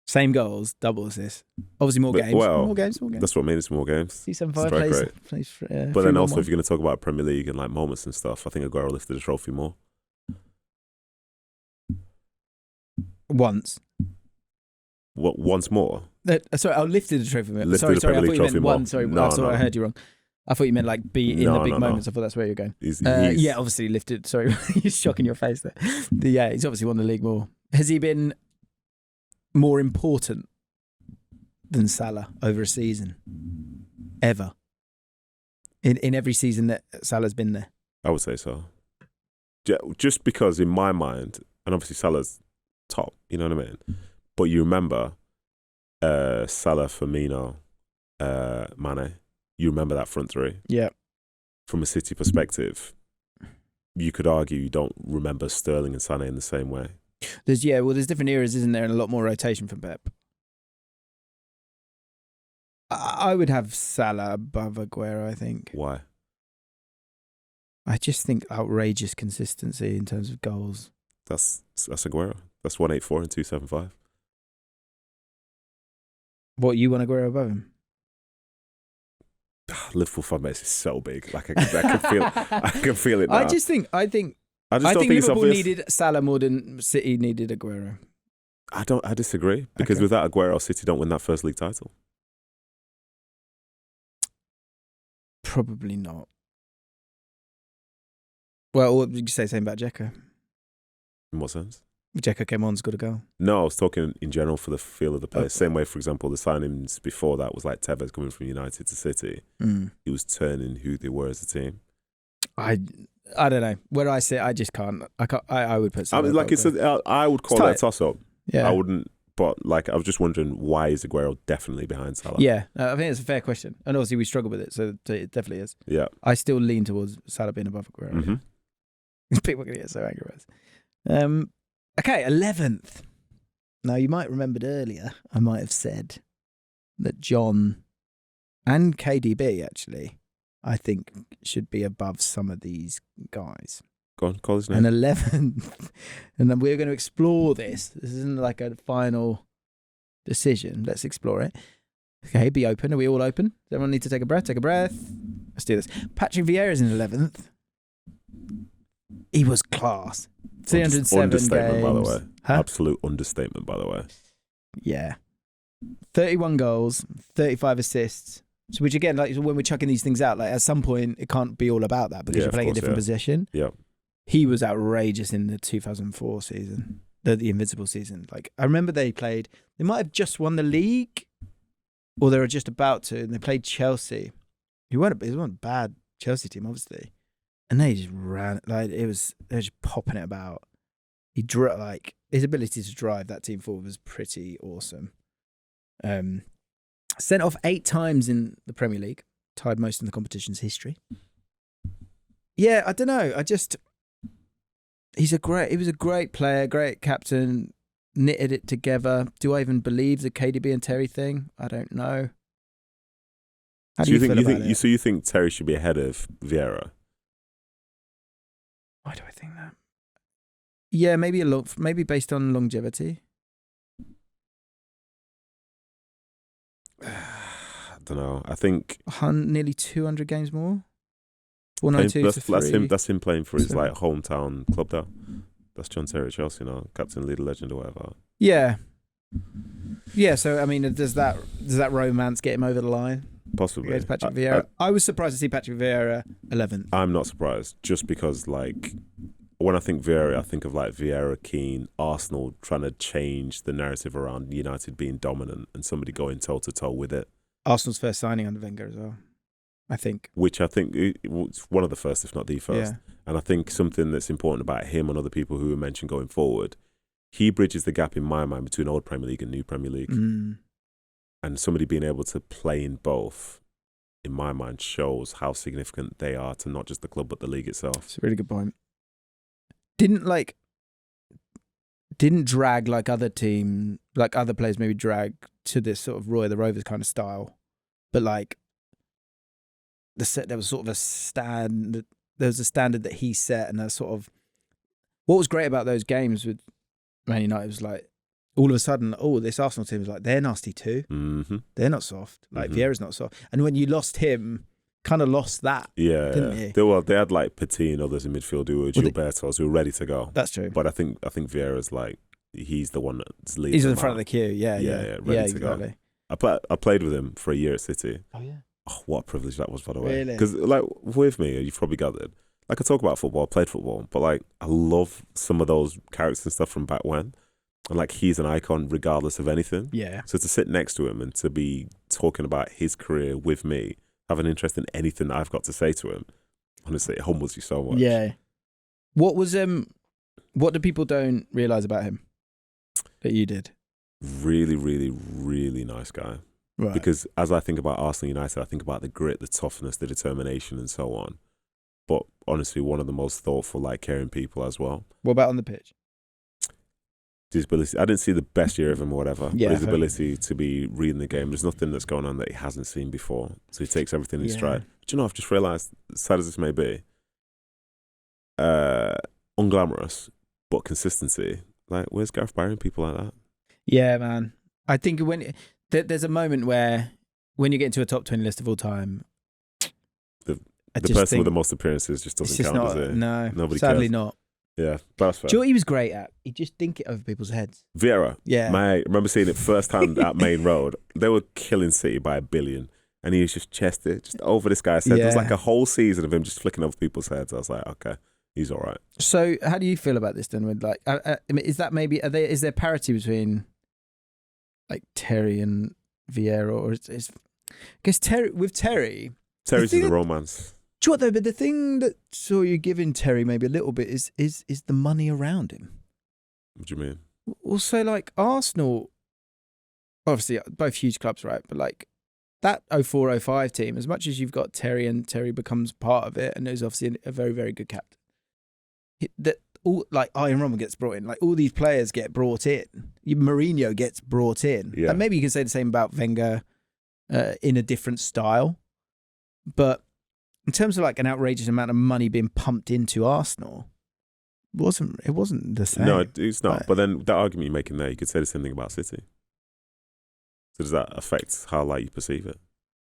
Same goals, double assists. Obviously more games. Well, more games. That's what made it more games. C75 plays but then also, if you're going to talk about Premier League and like moments and stuff, I think Aguero lifted the trophy more. Once. What? Once more? Sorry, I lifted the trophy more. Lifted the Premier League trophy more. One. Sorry, no, I heard you wrong. I thought you meant like be in the big moments. I thought that's where you're going. He's yeah, obviously lifted. Sorry, you're shocking your face there. Yeah, he's obviously won the league more. Has he been more important than Salah over a season? Ever? In every season that Salah's been there? I would say so. Just because in my mind, and obviously Salah's top, you know what I mean? But you remember Salah, Firmino, Mane. You remember that front three? Yeah. From a City perspective, you could argue you don't remember Sterling and Sané in the same way. There's different eras, isn't there, and a lot more rotation from Pep. I would have Salah above Aguero, I think. Why? I just think outrageous consistency in terms of goals. That's Aguero. That's 184 and 275. What, you want Aguero above him? Liverpool fan base is so big. Like I can feel it now. I think Liverpool needed Salah more than City needed Aguero. I disagree, because without Aguero, City don't win that first league title. Probably not. Well, what did you say same about Dzeko? In what sense? Dzeko came on, scored a goal. No, I was talking in general for the feel of the play. Same way, for example, the signings before that was like Tevez coming from United to City. He was turning who they were as a team. I don't know. Where I sit, I just can't. I would put. I mean, like I would call that a toss up. Yeah, I wouldn't. But like, I was just wondering, why is Aguero definitely behind Salah? Yeah, I think it's a fair question, and obviously we struggle with it, so it definitely is. Yeah, I still lean towards Salah being above Aguero. Mm-hmm. People are going to get so angry with us. Okay, 11th. Now, you might remembered earlier, I might have said that John and KDB, actually, I think should be above some of these guys. Go on, call his name. And 11th, and then we're going to explore this. This isn't like a final decision. Let's explore it. Okay, be open. Are we all open? Does everyone need to take a breath? Take a breath. Let's do this. Patrick Vieira's in 11th. He was class. 307 understatement, games. by the way. Huh? Absolute understatement, by the way. Yeah. 31 goals, 35 assists. So which again, like when we're chucking these things out, like at some point it can't be all about that because you're playing a different position. Yeah. He was outrageous in the 2004 season, the Invincible season. Like I remember they might have just won the league, or they were just about to, and they played Chelsea. It wasn't a bad Chelsea team, obviously, and they just ran like they were just popping it about. His ability to drive that team forward was pretty awesome. Sent off 8 times in the Premier League, tied most in the competition's history. Yeah, I don't know. He was a great player, great captain, knitted it together. Do I even believe the KDB and Terry thing? I don't know. How do you feel about it? So you think Terry should be ahead of Vieira? Why do I think that? Yeah, maybe based on longevity. I don't know. I think nearly 200 games more. 192 to 3. That's him playing for his like hometown club. That's John Terry at Chelsea, captain, leader, legend, or whatever. Yeah. Yeah. So I mean, does that romance get him over the line? Possibly. Against Patrick Vieira. I was surprised to see Patrick Vieira 11th. I'm not surprised, just because like when I think Vieira, I think of like Vieira, Keane, Arsenal trying to change the narrative around United being dominant and somebody going toe to toe with it. Arsenal's first signing under Wenger as well, I think. Which I think was one of the first, if not the first. Yeah. And I think something that's important about him and other people who were mentioned going forward, he bridges the gap in my mind between old Premier League and new Premier League. And somebody being able to play in both, in my mind, shows how significant they are to not just the club but the league itself. It's a really good point. Didn't drag like other players maybe drag to this sort of Roy the Rovers kind of style, but like there was sort of a standard. There was a standard that he set, and a sort of what was great about those games with Man United was like all of a sudden, this Arsenal team was like they're nasty too. Mm-hmm. They're not soft. Like Vieira's not soft, and when you lost him, kind of lost that. Yeah, didn't you? They had like Petit and others in midfield who were Gilbertos who were ready to go. That's true. But I think Vieira's like he's the one that's leading. He's in front of the queue. Yeah, ready to go. I played with him for a year at City. Oh yeah. Oh, what a privilege that was, by the way. Really? Because like with me, you've probably gathered. Like I talk about football, I played football, but like I love some of those characters and stuff from back when. And like he's an icon regardless of anything. Yeah. So to sit next to him and to be talking about his career with me, have an interest in anything that I've got to say to him, honestly, it humbles you so much. Yeah. What do people don't realise about him that you did? Really, really, really nice guy. Right. Because as I think about Arsenal United, I think about the grit, the toughness, the determination and so on. But honestly, one of the most thoughtful, like caring people as well. What about on the pitch? His ability, I didn't see the best year of him or whatever, Yeah, but his ability to be reading the game, there's nothing that's going on that he hasn't seen before. So he takes everything in stride. Do you know, I've just realised, sad as this may be, unglamorous, but consistency. Like, where's Gareth Barry and people like that? Yeah, man. I think there's a moment where when you get into a top 20 list of all time, the person with the most appearances just doesn't count, does it? No, nobody sadly cares. not. Yeah, that's fair. Do you know what he was great at? He'd just think it over people's heads. Vieira. Yeah. I remember seeing it firsthand at Main Road. They were killing City by 1 billion. And he was just chested, just over this guy's head. There was like a whole season of him just flicking over people's heads. I was like, okay, he's all right. So how do you feel about this then? With like, I mean, is that maybe, is there parity between like Terry and Vieira? Or is I guess Terry's the romance. Do you know what though? But the thing that saw you giving Terry maybe a little bit is the money around him. What do you mean? Also, like Arsenal, obviously both huge clubs, right? But like that 04-05 team, as much as you've got Terry and Terry becomes part of it, and is obviously a very, very good captain. That all like Iron Robben gets brought in, like all these players get brought in. Mourinho gets brought in. Yeah. And maybe you can say the same about Wenger in a different style, but in terms of like an outrageous amount of money being pumped into Arsenal, it wasn't the same. No, it's not. But then that argument you're making there, you could say the same thing about City. So does that affect how like you perceive it?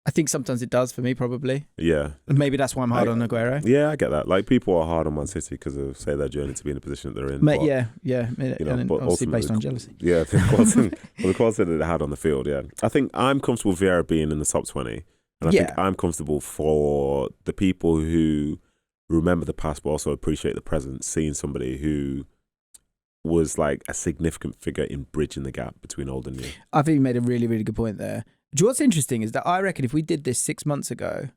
I think sometimes it does for me, probably. Yeah. Maybe that's why I'm hard on Aguero. Yeah, I get that. Like, people are hard on Man City because of, say, their journey to be in the position that they're in. Yeah. You know, and but obviously based on jealousy. Yeah, the quality that they had on the field, yeah. I think I'm comfortable with Vieira being in the top 20. And I think I'm comfortable for the people who remember the past but also appreciate the present, seeing somebody who was like a significant figure in bridging the gap between old and new. I think you made a really, really good point there. Do you know what's interesting is that I reckon if we did this 6 months ago,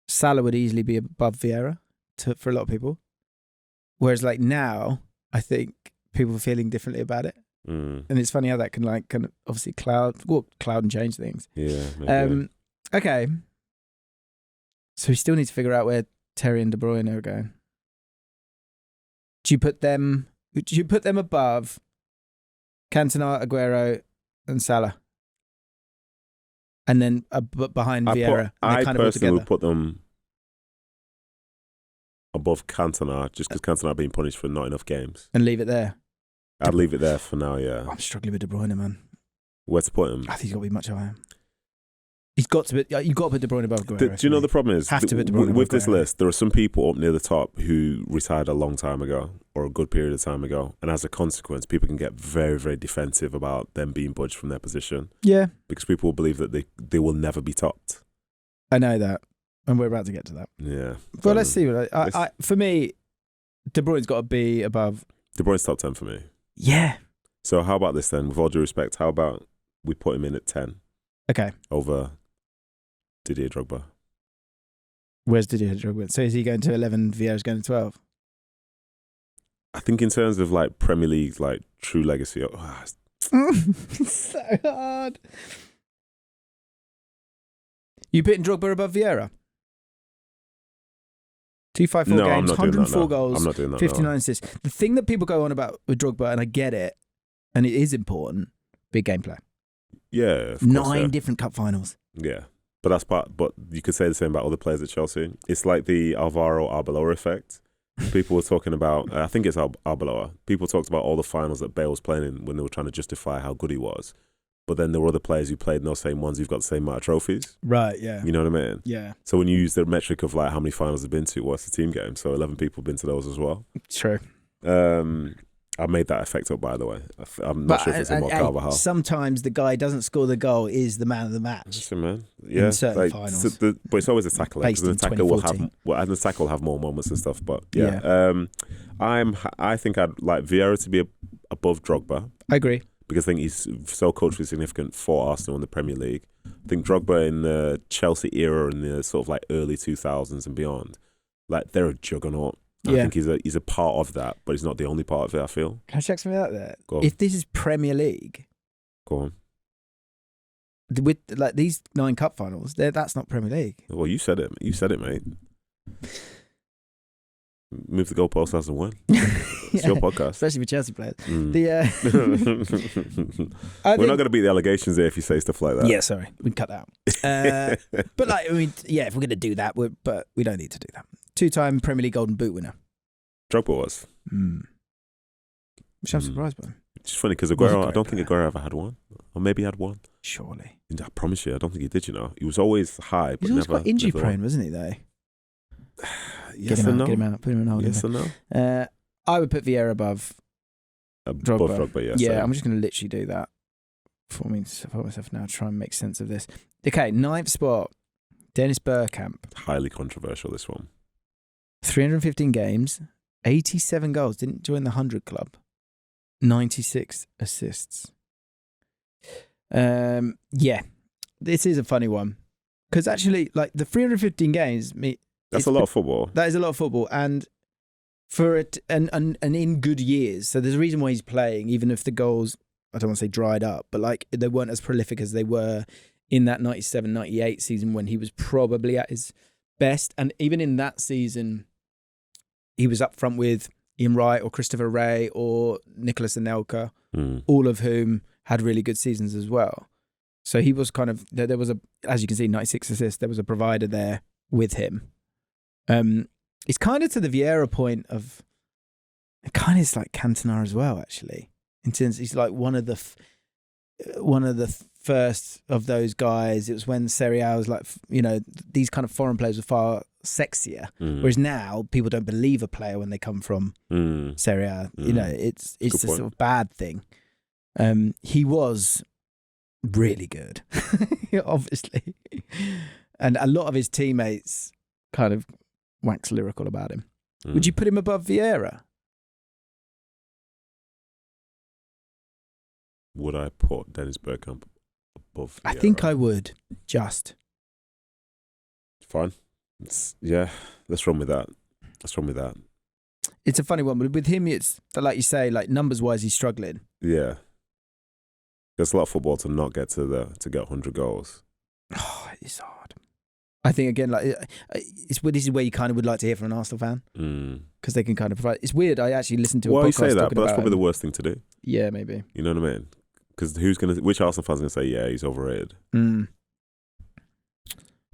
Salah would easily be above Vieira for a lot of people. Whereas like now, I think people are feeling differently about it. And it's funny how that can obviously cloud and change things. Yeah. Maybe. Okay. So we still need to figure out where Terry and De Bruyne are going. Do you put them above Cantona, Aguero, and Salah? And then behind Vieira. I personally would put them above Cantona just because Cantona being punished for not enough games. And leave it there? I'd leave it there for now, yeah. I'm struggling with De Bruyne, man. Where to put him? I think he's got to be much higher. You've got to put De Bruyne above Aguero. Do you know the problem is? Have to put De Bruyne with this list, there are some people up near the top who retired a long time ago or a good period of time ago. And as a consequence, people can get very, very defensive about them being budged from their position. Yeah. Because people will believe that they will never be topped. I know that. And we're about to get to that. Yeah. Well, let's see. For me, De Bruyne's got to be above. De Bruyne's top 10 for me. Yeah. So how about this then? With all due respect, how about we put him in at 10? Okay. Over Didier Drogba. Where's Didier Drogba? So is he going to 11, Vieira's going to 12? I think in terms of like Premier League, like true legacy. So hard. You putting Drogba above Vieira? 254 games, 104 goals, I'm not doing that, 59 assists. The thing that people go on about with Drogba, and I get it, and it is important, big game play. Yeah. Of course, 9 different cup finals. Yeah. But that's but you could say the same about other players at Chelsea. It's like the Alvaro Arbeloa effect. People were talking about, I think it's Arbeloa. People talked about all the finals that Bale was playing in when they were trying to justify how good he was. But then there were other players who played in those same ones who've got the same amount of trophies. Right, yeah. You know what I mean? Yeah. So when you use the metric of like how many finals they've been to, what's the team game? So 11 people have been to those as well. True. I made that effect up, by the way. I'm not sure if it's in Carvajal. Sometimes the guy who doesn't score the goal is the man of the match. Listen, man. Yeah. In certain finals. But it's always a tackle. Because the attacker will have more moments and stuff. But yeah. I think I'd like Vieira to be above Drogba. I agree. Because I think he's so culturally significant for Arsenal in the Premier League. I think Drogba in the Chelsea era in the sort of like early 2000s and beyond, like they're a juggernaut. I think he's a part of that, but he's not the only part of it, I feel. Can I check something out there? Go on. If this is Premier League, go on. With like these 9 cup finals, that's not Premier League. Well, you said it. You said it, mate. Move the goalpost as a win. It's your podcast. Especially with Chelsea players. We're not going to beat the allegations here if you say stuff like that. Yeah, sorry. We can cut that out. But like, I mean, yeah, if we're going to do that, but we don't need to do that. 2-time Premier League Golden Boot winner. Drogba was. Which I'm surprised by. It's funny because Aguero, I don't think Aguero ever had one. Or maybe had one. Surely. I promise you, I don't think he did, you know. He was always high, but he was quite injury prone, wasn't he, though? Yes and no. Get him out. Put him in hold. Yes and no. I would put Vieira above Drogba. Yeah, yeah, I'm just going to literally do that for myself now, try and make sense of this. Okay, 9th spot, Dennis Bergkamp. Highly controversial, this one. 315 games, 87 goals, didn't join the 100 club, 96 assists. Yeah, this is a funny one. Because actually, like the 315 games... That's a lot of football. That is a lot of football. And for it, and in good years, so there's a reason why he's playing, even if the goals, I don't want to say dried up, but like they weren't as prolific as they were in that 97-98 season when he was probably at his best. And even in that season, he was up front with Ian Wright or Christopher Wray or Nicolas Anelka, all of whom had really good seasons as well. So he was kind of, there was as you can see, 96 assists, there was a provider there with him. It's kind of to the Vieira point of, it kind of is like Cantona as well, actually. In terms, he's like one of the first of those guys. It was when Serie A was like, these kind of foreign players were far sexier. Whereas now people don't believe a player when they come from Serie A. It's a sort of bad thing. He was really good, obviously, and a lot of his teammates kind of wax lyrical about him. Would you put him above Vieira? Would I put Dennis Bergkamp above Vieira? I think I would. Just fine. Let's run with that. It's a funny one, but with him, it's like you say, like numbers wise, he's struggling. Yeah, there's a lot of football to not get to get 100 goals. Oh, it's hard. I think again, like this is where you kind of would like to hear from an Arsenal fan because they can kind of provide. It's weird. I actually listened to a podcast. Well, you say that, but that's probably the worst thing to do. Yeah, maybe. You know what I mean? Because which Arsenal fan's gonna say, yeah, he's overrated?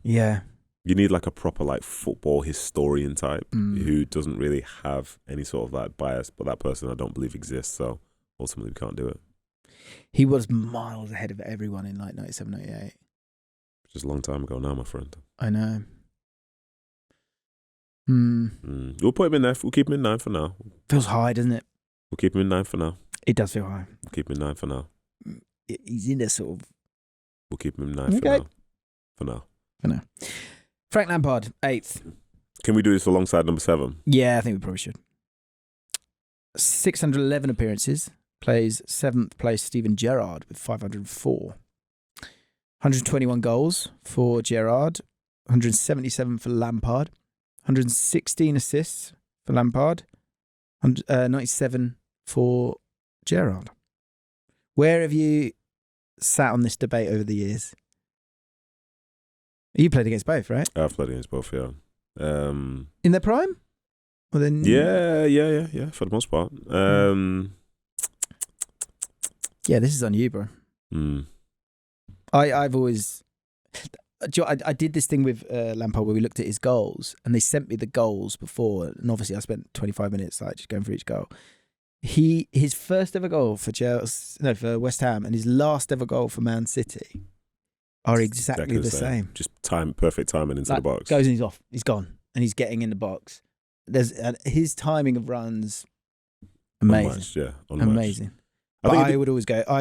Yeah. You need like a proper like football historian type who doesn't really have any sort of like bias, but that person I don't believe exists. So ultimately, we can't do it. He was miles ahead of everyone in like 97, 98. Which is a long time ago now, my friend. I know. We'll put him in there. We'll keep him in 9 for now. Feels high, doesn't it? We'll keep him in 9 for now. It does feel high. We'll keep him in 9 for now. He's in a sort of... We'll keep him in 9 for now. For now. Frank Lampard, 8th. Can we do this alongside number 7? Yeah, I think we probably should. 611 appearances. Plays 7th place Steven Gerrard with 504. 121 goals for Gerrard. 177 for Lampard. 116 assists for Lampard. 97 for Gerrard. Where have you sat on this debate over the years? You played against both, right? I've played against both, yeah. In their prime? Or then? Yeah, for the most part. Yeah, this is on you, bro. I've always... I did this thing with Lampard where we looked at his goals and they sent me the goals before, and obviously I spent 25 minutes like just going through each goal. His first ever goal for for West Ham and his last ever goal for Man City are exactly the same. Just perfect timing into the box. Goes and he's off. He's gone and he's getting in the box. There's his timing of runs, amazing. Unmatched. Amazing. But I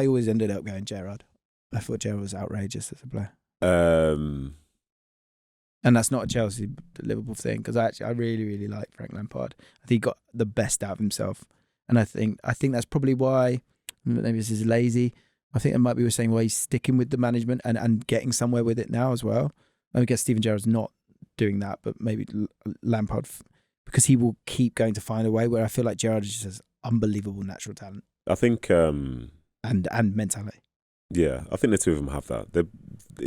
always ended up going Gerrard. I thought Gerrard was outrageous as a player. And that's not a Chelsea Liverpool thing because I really, really like Frank Lampard. I think he got the best out of himself, and I think that's probably why. Maybe this is lazy. I think it might be saying why he's sticking with the management and getting somewhere with it now as well. I guess Steven Gerrard's not doing that, but maybe Lampard, because he will keep going to find a way. Where I feel like Gerrard just has unbelievable natural talent. I think and mentality. Yeah, I think the two of them have that. They're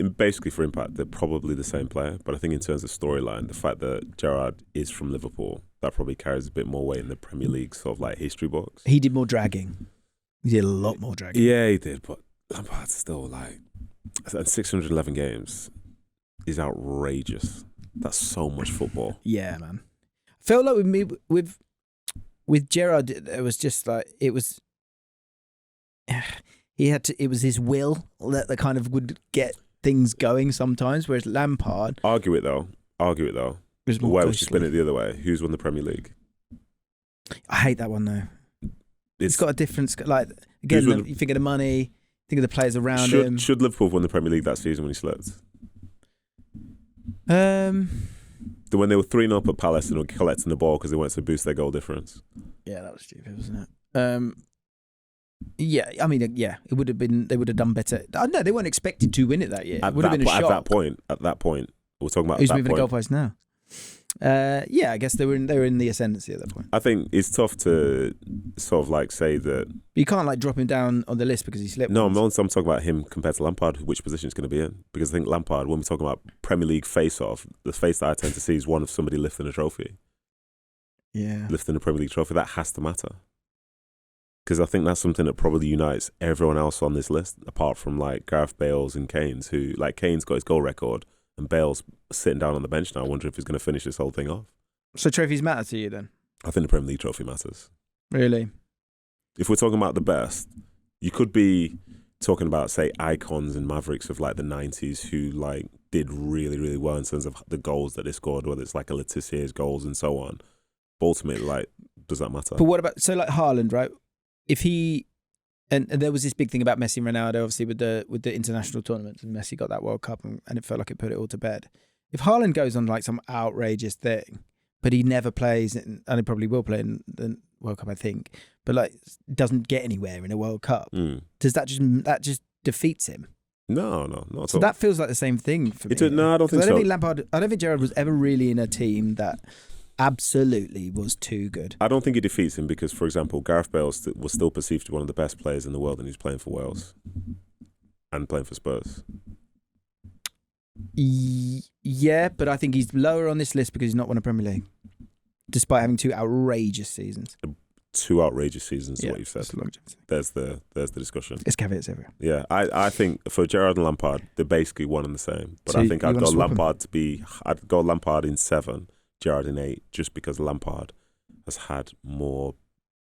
basically for impact, they're probably the same player. But I think in terms of storyline, the fact that Gerrard is from Liverpool, that probably carries a bit more weight in the Premier League sort of like history books. He did more dragging. He did a lot more dragging. Yeah, he did. But Lampard's still like, and 611 games is outrageous. That's so much football. Yeah, man. I felt like with Gerrard, it was just like it was. He had to. It was his will that kind of would get things going sometimes. Whereas Lampard, argue it though. Why would you spin it the other way? Who's won the Premier League? I hate that one though. It's got a difference. Like again, you think of the money, think of the players around him. Should Liverpool have won the Premier League that season when he slept? When they were 3-0 up at Palace and were collecting the ball because they wanted to boost their goal difference. Yeah, that was stupid, wasn't it? Yeah, I mean, yeah, it would have been. They would have done better. No, they weren't expected to win it that year. It would have been a shock. At that point, we're talking about. Who's moving the goalpost now? Yeah, I guess they were in the ascendancy at that point. I think it's tough to sort of like say that you can't like drop him down on the list because he slipped. No, I'm talking about him compared to Lampard. Which position is going to be in? Because I think Lampard, when we're talking about Premier League face-off, the face that I tend to see is one of somebody lifting a trophy. Yeah, lifting a Premier League trophy, that has to matter. Because I think that's something that probably unites everyone else on this list, apart from like Gareth Bale's and Kane's, who like Kane's got his goal record And Bale's sitting down on the bench now. I wonder if he's going to finish this whole thing off. So trophies matter to you then? I think the Premier League trophy matters. Really? If we're talking about the best, you could be talking about, say, icons and mavericks of like the 90s who like did really, really well in terms of the goals that they scored, whether it's like a Letizier's goals and so on. But ultimately, like, does that matter? But what about, so like Haaland, right? If he, and there was this big thing about Messi and Ronaldo, obviously with the international tournaments, and Messi got that World Cup and it felt like it put it all to bed. If Haaland goes on like some outrageous thing, but he never plays, and he probably will play in the World Cup, I think, but like doesn't get anywhere in a World Cup, does that just defeats him? No, not at all. So that feels like the same thing for me. No, I don't think so. I don't think Gerrard was ever really in a team that absolutely was too good. I don't think it defeats him because, for example, Gareth Bale was still perceived to be one of the best players in the world, and he's playing for Wales and playing for Spurs. Yeah, but I think he's lower on this list because he's not won a Premier League, despite having 2 outrageous seasons. 2 outrageous seasons is what you've said. There's the discussion. It's caveats everywhere. Yeah, I think for Gerrard and Lampard, they're basically one and the same. But so I think I'd go Lampard in 7, Gerrard in 8, just because Lampard has had more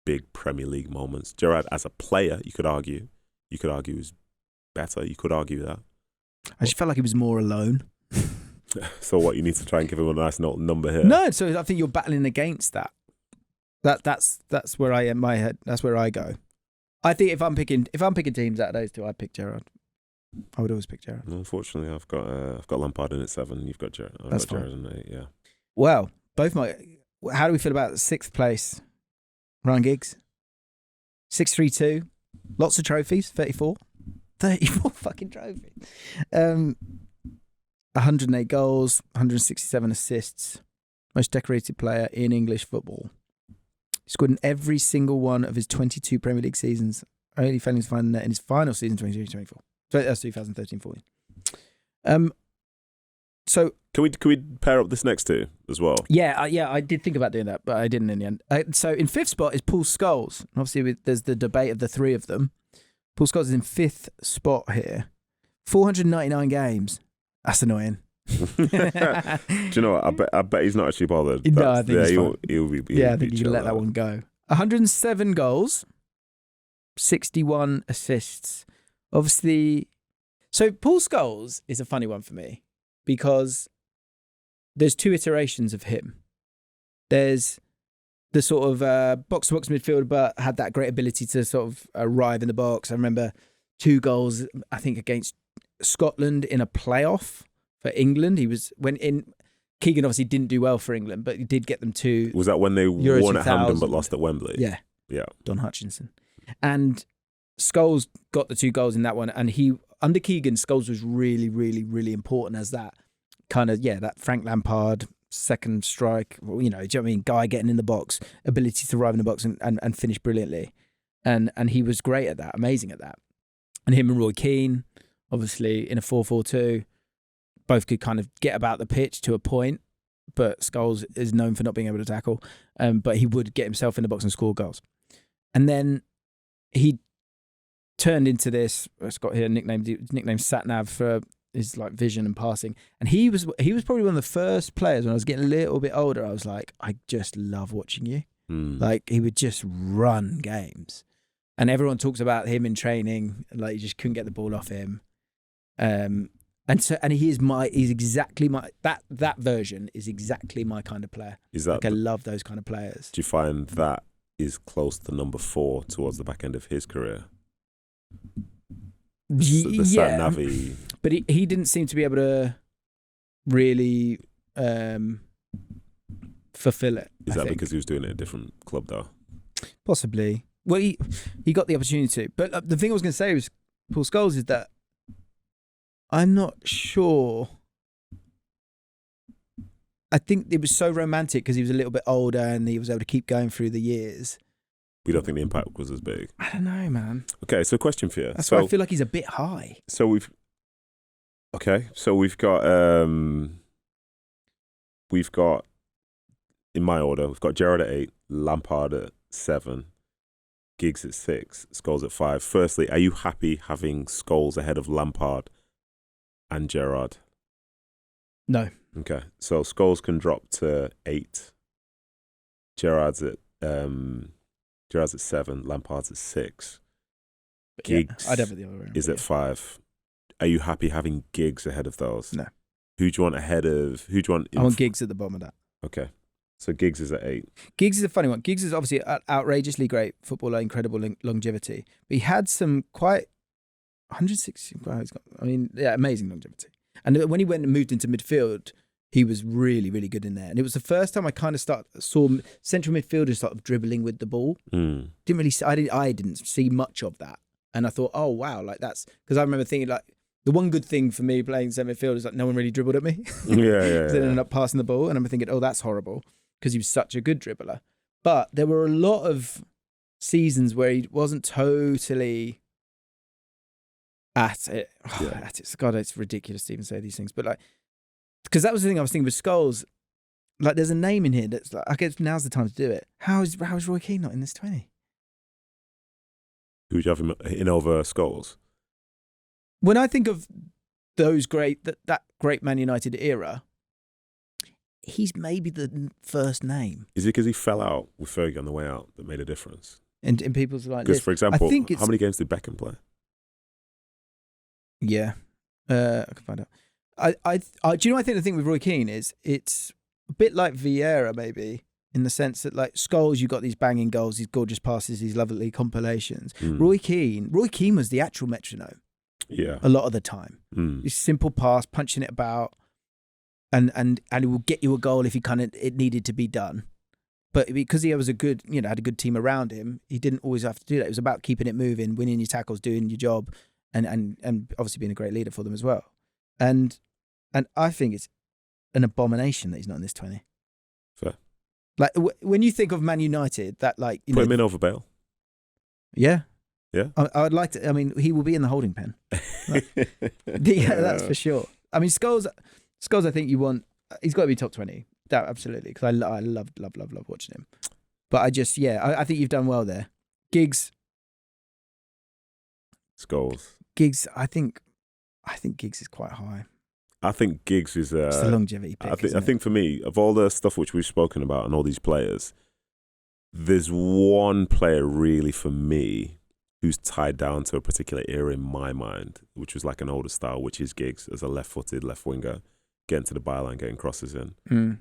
big Premier League moments. Gerrard as a player, you could argue is better. You could argue that. I just felt like he was more alone. So what, you need to try and give him a nice number here? No, so I think you're battling against that. That's where I am. My head. That's where I go. I think if I'm picking teams out of those 2, I'd pick Gerrard. I would always pick Gerrard. Unfortunately, I've got Lampard in at 7. You've got Gerrard. I've got Gerrard in 8. Yeah. Well, how do we feel about 6th place? Ryan Giggs, 632, lots of trophies, 34 fucking trophies. 108 goals, 167 assists, most decorated player in English football. He scored in every single one of his 22 Premier League seasons, only failing to find a net in his final season, 23-24. That's 2013-14. So can we pair up this next 2 as well? Yeah, I did think about doing that, but I didn't in the end. So in 5th spot is Paul Scholes. And obviously, there's the debate of the 3 of them. Paul Scholes is in 5th spot here. 499 games. That's annoying. Do you know what? I bet he's not actually bothered. No, I think he'll be. I think you can let that one go. 107 goals, 61 assists. Obviously, so Paul Scholes is a funny one for me because there's 2 iterations of him. There's the sort of box-to-box midfielder, but had that great ability to sort of arrive in the box. I remember 2 goals, I think, against Scotland in a playoff for England. Keegan obviously didn't do well for England, but he did get them to. Was that when they won at Hampden but lost at Wembley? Yeah. Don Hutchinson. And Scholes got the 2 goals in that one, and under Keegan, Scholes was really, really, really important as that kind of, that Frank Lampard second strike, do you know what I mean? Guy getting in the box, ability to arrive in the box and finish brilliantly. And he was great at that, amazing at that. And him and Roy Keane, obviously in a 4-4-2, both could kind of get about the pitch to a point, but Scholes is known for not being able to tackle, but he would get himself in the box and score goals. And then he turned into this, it's got here nicknamed Satnav for his like vision and passing. And he was probably one of the first players when I was getting a little bit older. I was like, I just love watching you. Like he would just run games. And everyone talks about him in training, like you just couldn't get the ball off him. And he's exactly that version is exactly my kind of player. I love those kind of players. Do you find that is close to number 4 towards the back end of his career? Navi. But he didn't seem to be able to really fulfill it. Is that because he was doing it at a different club though? Possibly. Well, he got the opportunity. But the thing I was going to say was Paul Scholes is that I'm not sure. I think it was so romantic because he was a little bit older and he was able to keep going through the years. We don't think the impact was as big. I don't know, man. Okay, so question for you. That's why I feel like he's a bit high. So we've got in my order, we've got Gerrard at 8, Lampard at 7, Giggs at 6, Scholes at 5. Firstly, are you happy having Scholes ahead of Lampard and Gerrard? No. Okay, so Scholes can drop to 8. Gerrard's at 7. Lampard's at 6. Giggs I'd have it the other way around, is at 5. Are you happy having Giggs ahead of those? No. Who do you want ahead of? Who do you want? I want Giggs at the bottom of that. Okay, so Giggs is at 8. Giggs is a funny one. Giggs is obviously an outrageously great footballer, incredible longevity, but he had some quite 160. Amazing longevity. And when he went and moved into midfield, he was really, really good in there. And it was the first time I kind of saw central midfielders sort of dribbling with the ball. Mm. I didn't see much of that. And I thought, oh, wow, like that's... Because I remember thinking, like, the one good thing for me playing centre midfield is like no one really dribbled at me. Yeah. They ended up passing the ball. And I'm thinking, oh, that's horrible because he was such a good dribbler. But there were a lot of seasons where he wasn't totally at it. At it. God, it's ridiculous to even say these things. But like, because that was the thing I was thinking with Scholes. Like, there's a name in here that's like, I guess now's the time to do it. How is Roy Keane not in this 20? Who would you have him in over Scholes? When I think of those that great Man United era, he's maybe the first name. Is it because he fell out with Fergie on the way out that made a difference? In people's like because, for example, how many games did Beckham play? Yeah, I can find out. Do you know? I think the thing with Roy Keane is it's a bit like Vieira, maybe, in the sense that like Scholes, you got these banging goals, these gorgeous passes, these lovely compilations. Roy Keane was the actual metronome. Yeah, a lot of the time, this simple pass, punching it about, and it will get you a goal if it needed to be done. But because he was had a good team around him, he didn't always have to do that. It was about keeping it moving, winning your tackles, doing your job, and obviously being a great leader for them as well. And I think it's an abomination that he's not in this 20. Fair. Like when you think of Man United, that like put him in over Bale. Yeah. Yeah, I would like to. I mean, he will be in the holding pen. That's for sure. I mean, Scholes. I think you want. He's got to be top 20. That absolutely, because I love watching him. But I think you've done well there. Giggs. Scholes. Giggs. I think Giggs is quite high. I think Giggs is. It's the longevity pick. I think for me, of all the stuff which we've spoken about and all these players, there's one player really for me who's tied down to a particular era in my mind, which was like an older style, which is Giggs as a left-footed left winger, getting to the byline, getting crosses in. And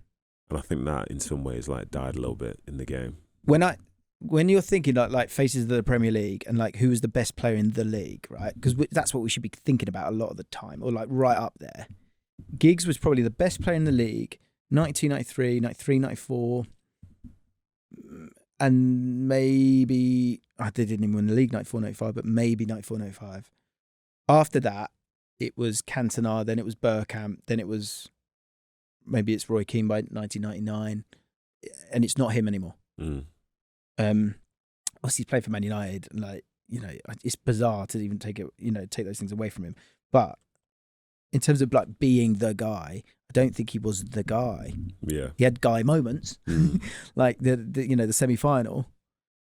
I think that in some ways like died a little bit in the game. When you're thinking like faces of the Premier League and like who is the best player in the league, right? Because that's what we should be thinking about a lot of the time, or like right up there. Giggs was probably the best player in the league, 92, 93, 93, 94. And maybe they didn't even win the league 94, 95, but maybe 94, 95. After that, it was Cantona, then it was Bergkamp, then it was maybe it's Roy Keane by 1999, and it's not him anymore. Obviously, he's played for Man United, and like it's bizarre to even take those things away from him. But in terms of like being the guy, I don't think he was the guy. Yeah, he had guy moments, like the semi-final,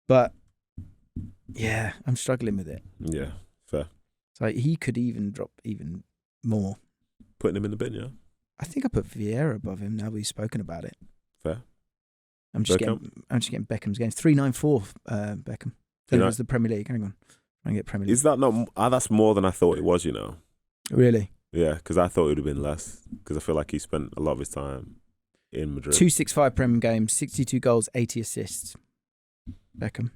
but yeah, I'm struggling with it. Yeah, fair. So he could even drop even more. Putting him in the bin, yeah. I think I put Vieira above him. Now we've spoken about it. Fair. I'm just getting Beckham's games. 394 Beckham. That was the Premier League. Hang on, I can get Premier League. Is that not? That's more than I thought it was. Really? Yeah, because I thought it would have been less. Because I feel like he spent a lot of his time in Madrid. 265 Premier games, 62 goals, 80 assists. Beckham.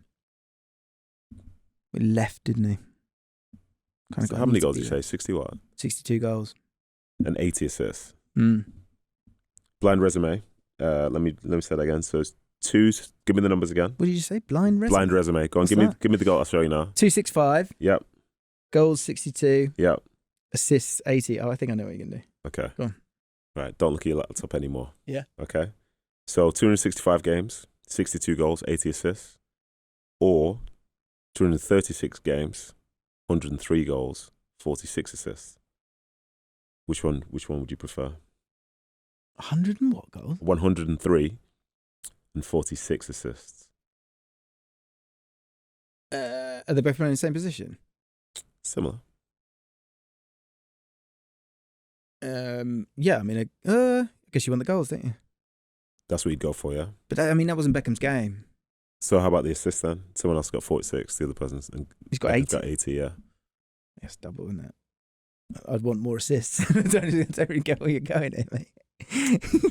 We left, didn't he? So how many goals did you say? 60 what? 62 goals. And 80 assists. Blind resume. Let me say that again. So it's two. Give me the numbers again. What did you say? Blind resume. Blind resume. Go on. Give me the goal. I'll show you now. 265. Yep. Goals 62. Yep. Assists 80. Oh, I think I know what you're gonna do. Okay. Go on. Right. Don't look at your laptop anymore. Yeah. Okay. So 265 games, 62 goals, 80 assists, or 236 games, 103 goals, 46 assists. Which one would you prefer? 100 and what goals? 103 and 46 assists. Are they both playing in the same position? Similar. Yeah, I mean, I guess you want the goals, don't you? That's what you'd go for, yeah? But that wasn't Beckham's game. So how about the assist then? Someone else got 46, the other person's... He's got 80. Got 80, yeah. That's double, isn't it? I'd want more assists. I don't really get where you're going here, mate.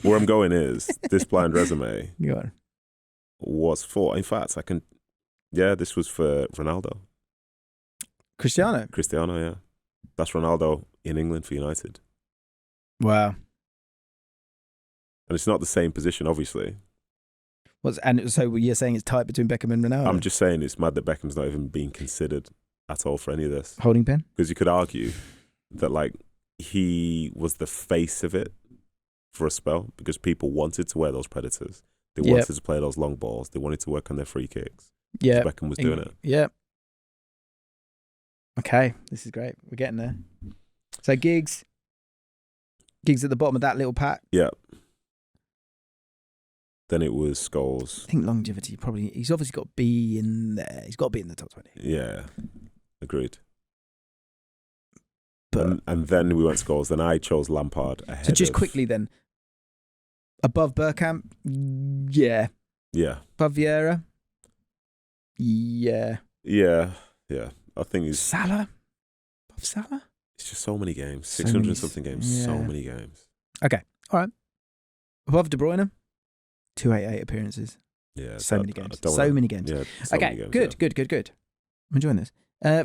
Where I'm going is, this blind resume Go on. was for... In fact, this was for Ronaldo. Cristiano, yeah. That's Ronaldo in England for United. Wow. And it's not the same position, obviously. So you're saying it's tight between Beckham and Ronaldo? I'm just saying it's mad that Beckham's not even being considered at all for any of this. Holding pen? Because you could argue that he was the face of it for a spell because people wanted to wear those Predators. They wanted to play those long balls. They wanted to work on their free kicks. Yeah. So Beckham was doing it. Yeah. Okay, this is great. We're getting there. So Giggs at the bottom of that little pack. Yeah. Then it was Scholes. I think longevity he's obviously got to be in there. He's got to be in the top 20. Yeah, agreed. But, and then we went Scholes. Then I chose Lampard ahead. So just quickly then, above Bergkamp, yeah. Yeah. Above Vieira, yeah. Yeah. I think he's... Salah? Above Salah? It's just so many games. 600 and something games. Yeah. So many games. Okay, all right. Above De Bruyne? 288 appearances. Yeah. So many games. So many games. Yeah. Okay, good. I'm enjoying this.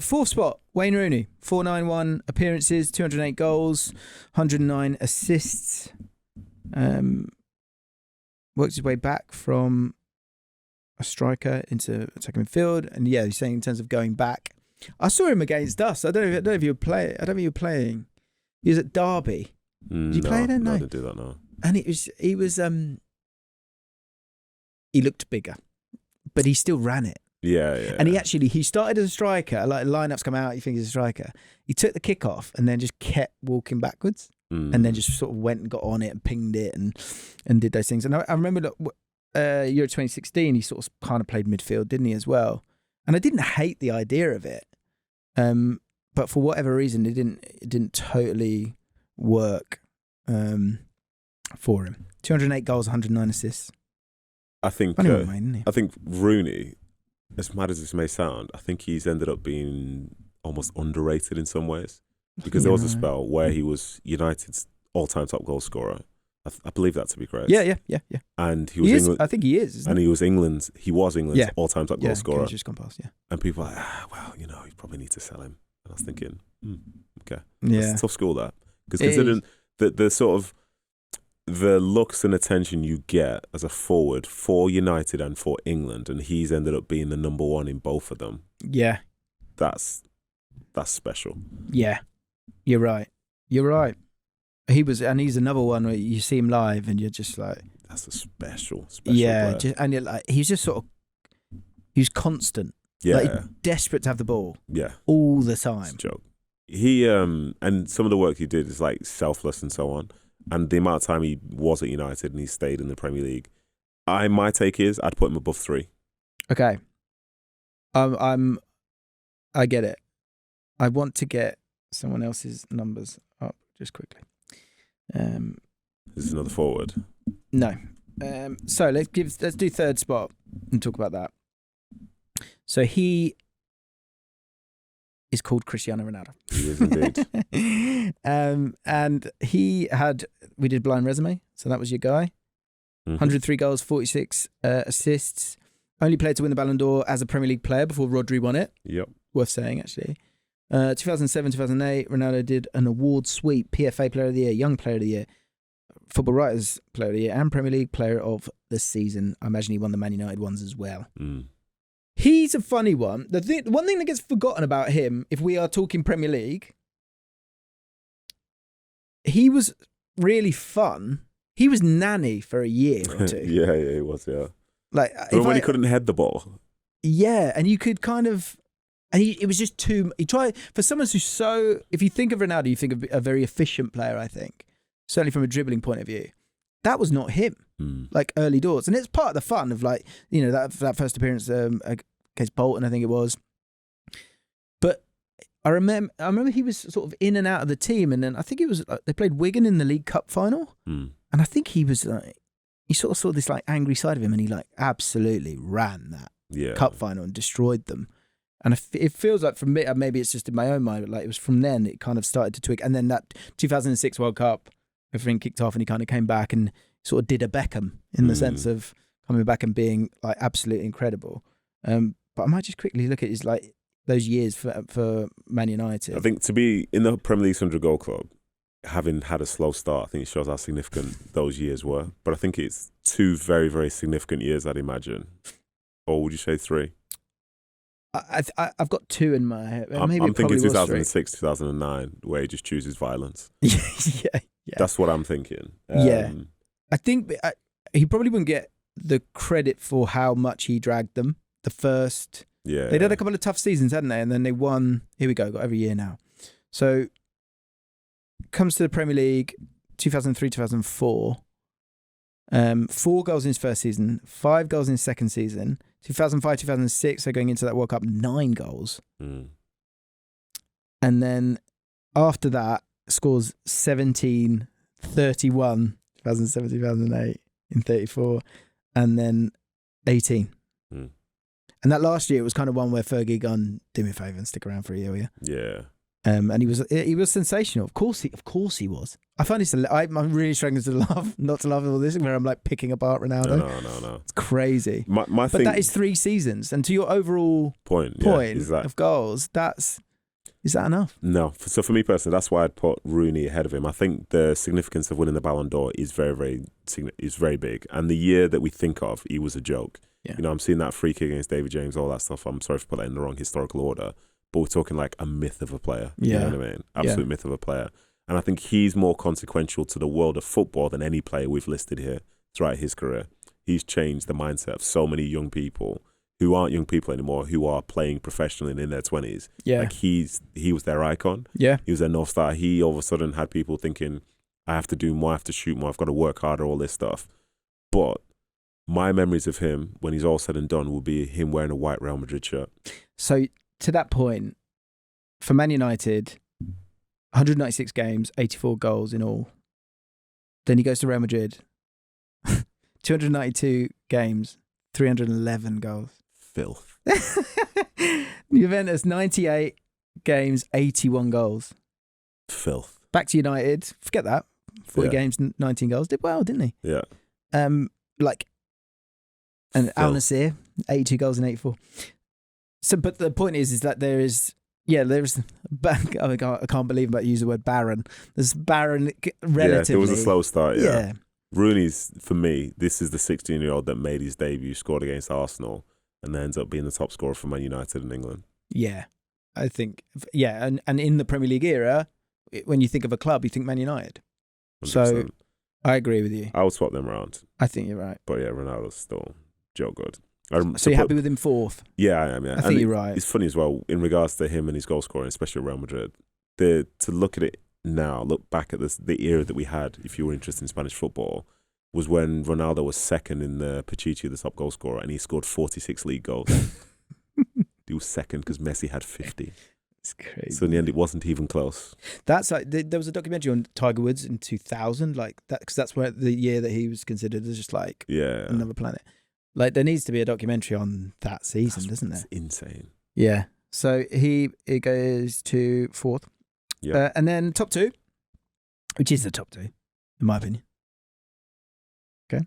Fourth spot, Wayne Rooney. 491 appearances, 208 goals, 109 assists. Works his way back from a striker into attacking midfield. And yeah, he's saying in terms of going back. I saw him against us. I don't know if you were playing. He was at Derby. Did you play then? No, I didn't do that, no. And he looked bigger, but he still ran it. Yeah. And he started as a striker, like lineups come out, you think he's a striker. He took the kick off and then just kept walking backwards and then just sort of went and got on it and pinged it and did those things. And I remember Euro 2016, he sort of kind of played midfield, didn't he, as well? And I didn't hate the idea of it. But for whatever reason, it didn't totally work for him. 208 goals, 109 assists. I think Rooney, as mad as this may sound, I think he's ended up being almost underrated in some ways because there was a spell where he was United's all-time top goal scorer. I believe that to be correct. Yeah. And he was England. I think he is. And he was England's all-time top goal scorer. Just gone past, yeah. And people are like, you probably need to sell him. And I was thinking, okay, yeah, that's a tough school that because considering the sort of the looks and attention you get as a forward for United and for England, and he's ended up being the number one in both of them. Yeah, that's special. Yeah, you're right. He's another one where you see him live and you're just like, that's a special. Yeah, player. He's just sort of, he's constant. Yeah, like desperate to have the ball. Yeah, all the time. It's a joke. He and some of the work he did is like selfless and so on. And the amount of time he was at United and he stayed in the Premier League, my take is I'd put him above 3. Okay. I get it. I want to get someone else's numbers up just quickly. This is another forward. No. So let's do third spot and talk about that. So he is called Cristiano Ronaldo. He is indeed. And we did blind resume, so that was your guy. 103 goals, 46 assists. Only player to win the Ballon d'Or as a Premier League player before Rodri won it. Yep. Worth saying, actually. 2007, 2008, Ronaldo did an award sweep. PFA Player of the Year, Young Player of the Year, Football Writers Player of the Year, and Premier League Player of the Season. I imagine he won the Man United ones as well. He's a funny one. The one thing that gets forgotten about him, if we are talking Premier League, he was really fun. He was nanny for a year or two. yeah, he was, yeah. Like, he couldn't head the ball. Yeah, and you could kind of... And it was just too... He tried... For someone who's so... If you think of Ronaldo, you think of a very efficient player, I think. Certainly from a dribbling point of view. That was not him. Like, early doors. And it's part of the fun of, like, you know, that first appearance against Bolton, I think it was. But I remember he was sort of in and out of the team, and then I think it was they played Wigan in the League Cup final, and I think he was he sort of saw this like angry side of him, and he like absolutely ran that cup final and destroyed them. And it feels like from me, maybe it's just in my own mind, but like it was from then it kind of started to twig. And then that 2006 World Cup, everything kicked off, and he kind of came back and sort of did a Beckham in the sense of coming back and being like absolutely incredible. But I might just quickly look at his like those years for Man United. I think to be in the Premier League's 100-goal club, having had a slow start, I think it shows how significant those years were. But I think it's 2 very, very significant years, I'd imagine. Or would you say 3? I've got 2 in my head. Maybe I'm thinking 2006, 2009, where he just chooses violence. yeah. That's what I'm thinking. I think he probably wouldn't get the credit for how much he dragged them. The first... They'd had a couple of tough seasons, hadn't they? And then they won. Here we go. Got every year now. So comes to the Premier League, 2003, 2004. 4 goals in his first season, 5 goals in his second season. 2005, 2006, they're going into that World Cup, 9 goals. And then after that, scores 17, 31, 2007, 2008 in 34, and then 18. And that last year, it was kind of one where Fergie gone, do me a favour and stick around for a year, will you? Yeah. And he was sensational. Of course he was. I find this. I'm really struggling to laugh, not to laugh at all this, where I'm like picking apart Ronaldo. No. It's crazy. My thing, that is 3 seasons, and to your overall point of goals, is that enough? No. So for me personally, that's why I'd put Rooney ahead of him. I think the significance of winning the Ballon d'Or is very big. And the year that we think of, he was a joke. Yeah. You know, I'm seeing that free kick against David James, all that stuff. I'm sorry for putting that in the wrong historical order, but we're talking like a myth of a player. You know what I mean? Absolute myth of a player. And I think he's more consequential to the world of football than any player we've listed here throughout his career. He's changed the mindset of so many young people who aren't young people anymore, who are playing professionally and in their 20s. Yeah. Like he was their icon. Yeah. He was their North Star. He all of a sudden had people thinking, I have to do more, I have to shoot more, I've got to work harder, all this stuff. But my memories of him, when he's all said and done, will be him wearing a white Real Madrid shirt. So to that point, for Man United, 196 games, 84 goals in all. Then he goes to Real Madrid, 292 games, 311 goals. Filth. Juventus, 98 games, 81 goals. Filth. Back to United, forget that. 40 games, 19 goals. Did well, didn't he? Yeah. And Al Nassr, 82 goals in 84. So, but the point is that there's I can't believe I'm about to use the word barren. There's barren relatively. Yeah, there was a slow start, yeah. Rooney's, for me, this is the 16-year-old that made his debut, scored against Arsenal, and then ends up being the top scorer for Man United in England. Yeah, I think, and in the Premier League era, when you think of a club, you think Man United. 100%. So, I agree with you. I would swap them around. I think you're right. But yeah, Ronaldo's still Joe good. So you're happy with him 4th? Yeah, I am. Yeah. I think you're right. It's funny as well, in regards to him and his goal scoring, especially at Real Madrid, to look at it now, look back at the era that we had, if you were interested in Spanish football, was when Ronaldo was second in the Pichichi, the top goal scorer, and he scored 46 league goals. He was second because Messi had 50. It's crazy. So in the end, it wasn't even close. That's like there was a documentary on Tiger Woods in 2000, like that, because that's where the year that he was considered as just like another planet. Like there needs to be a documentary on that season, doesn't there? It's insane. Yeah. So he goes to 4th. Yeah. And then top 2, which is the top 2, in my opinion. Okay.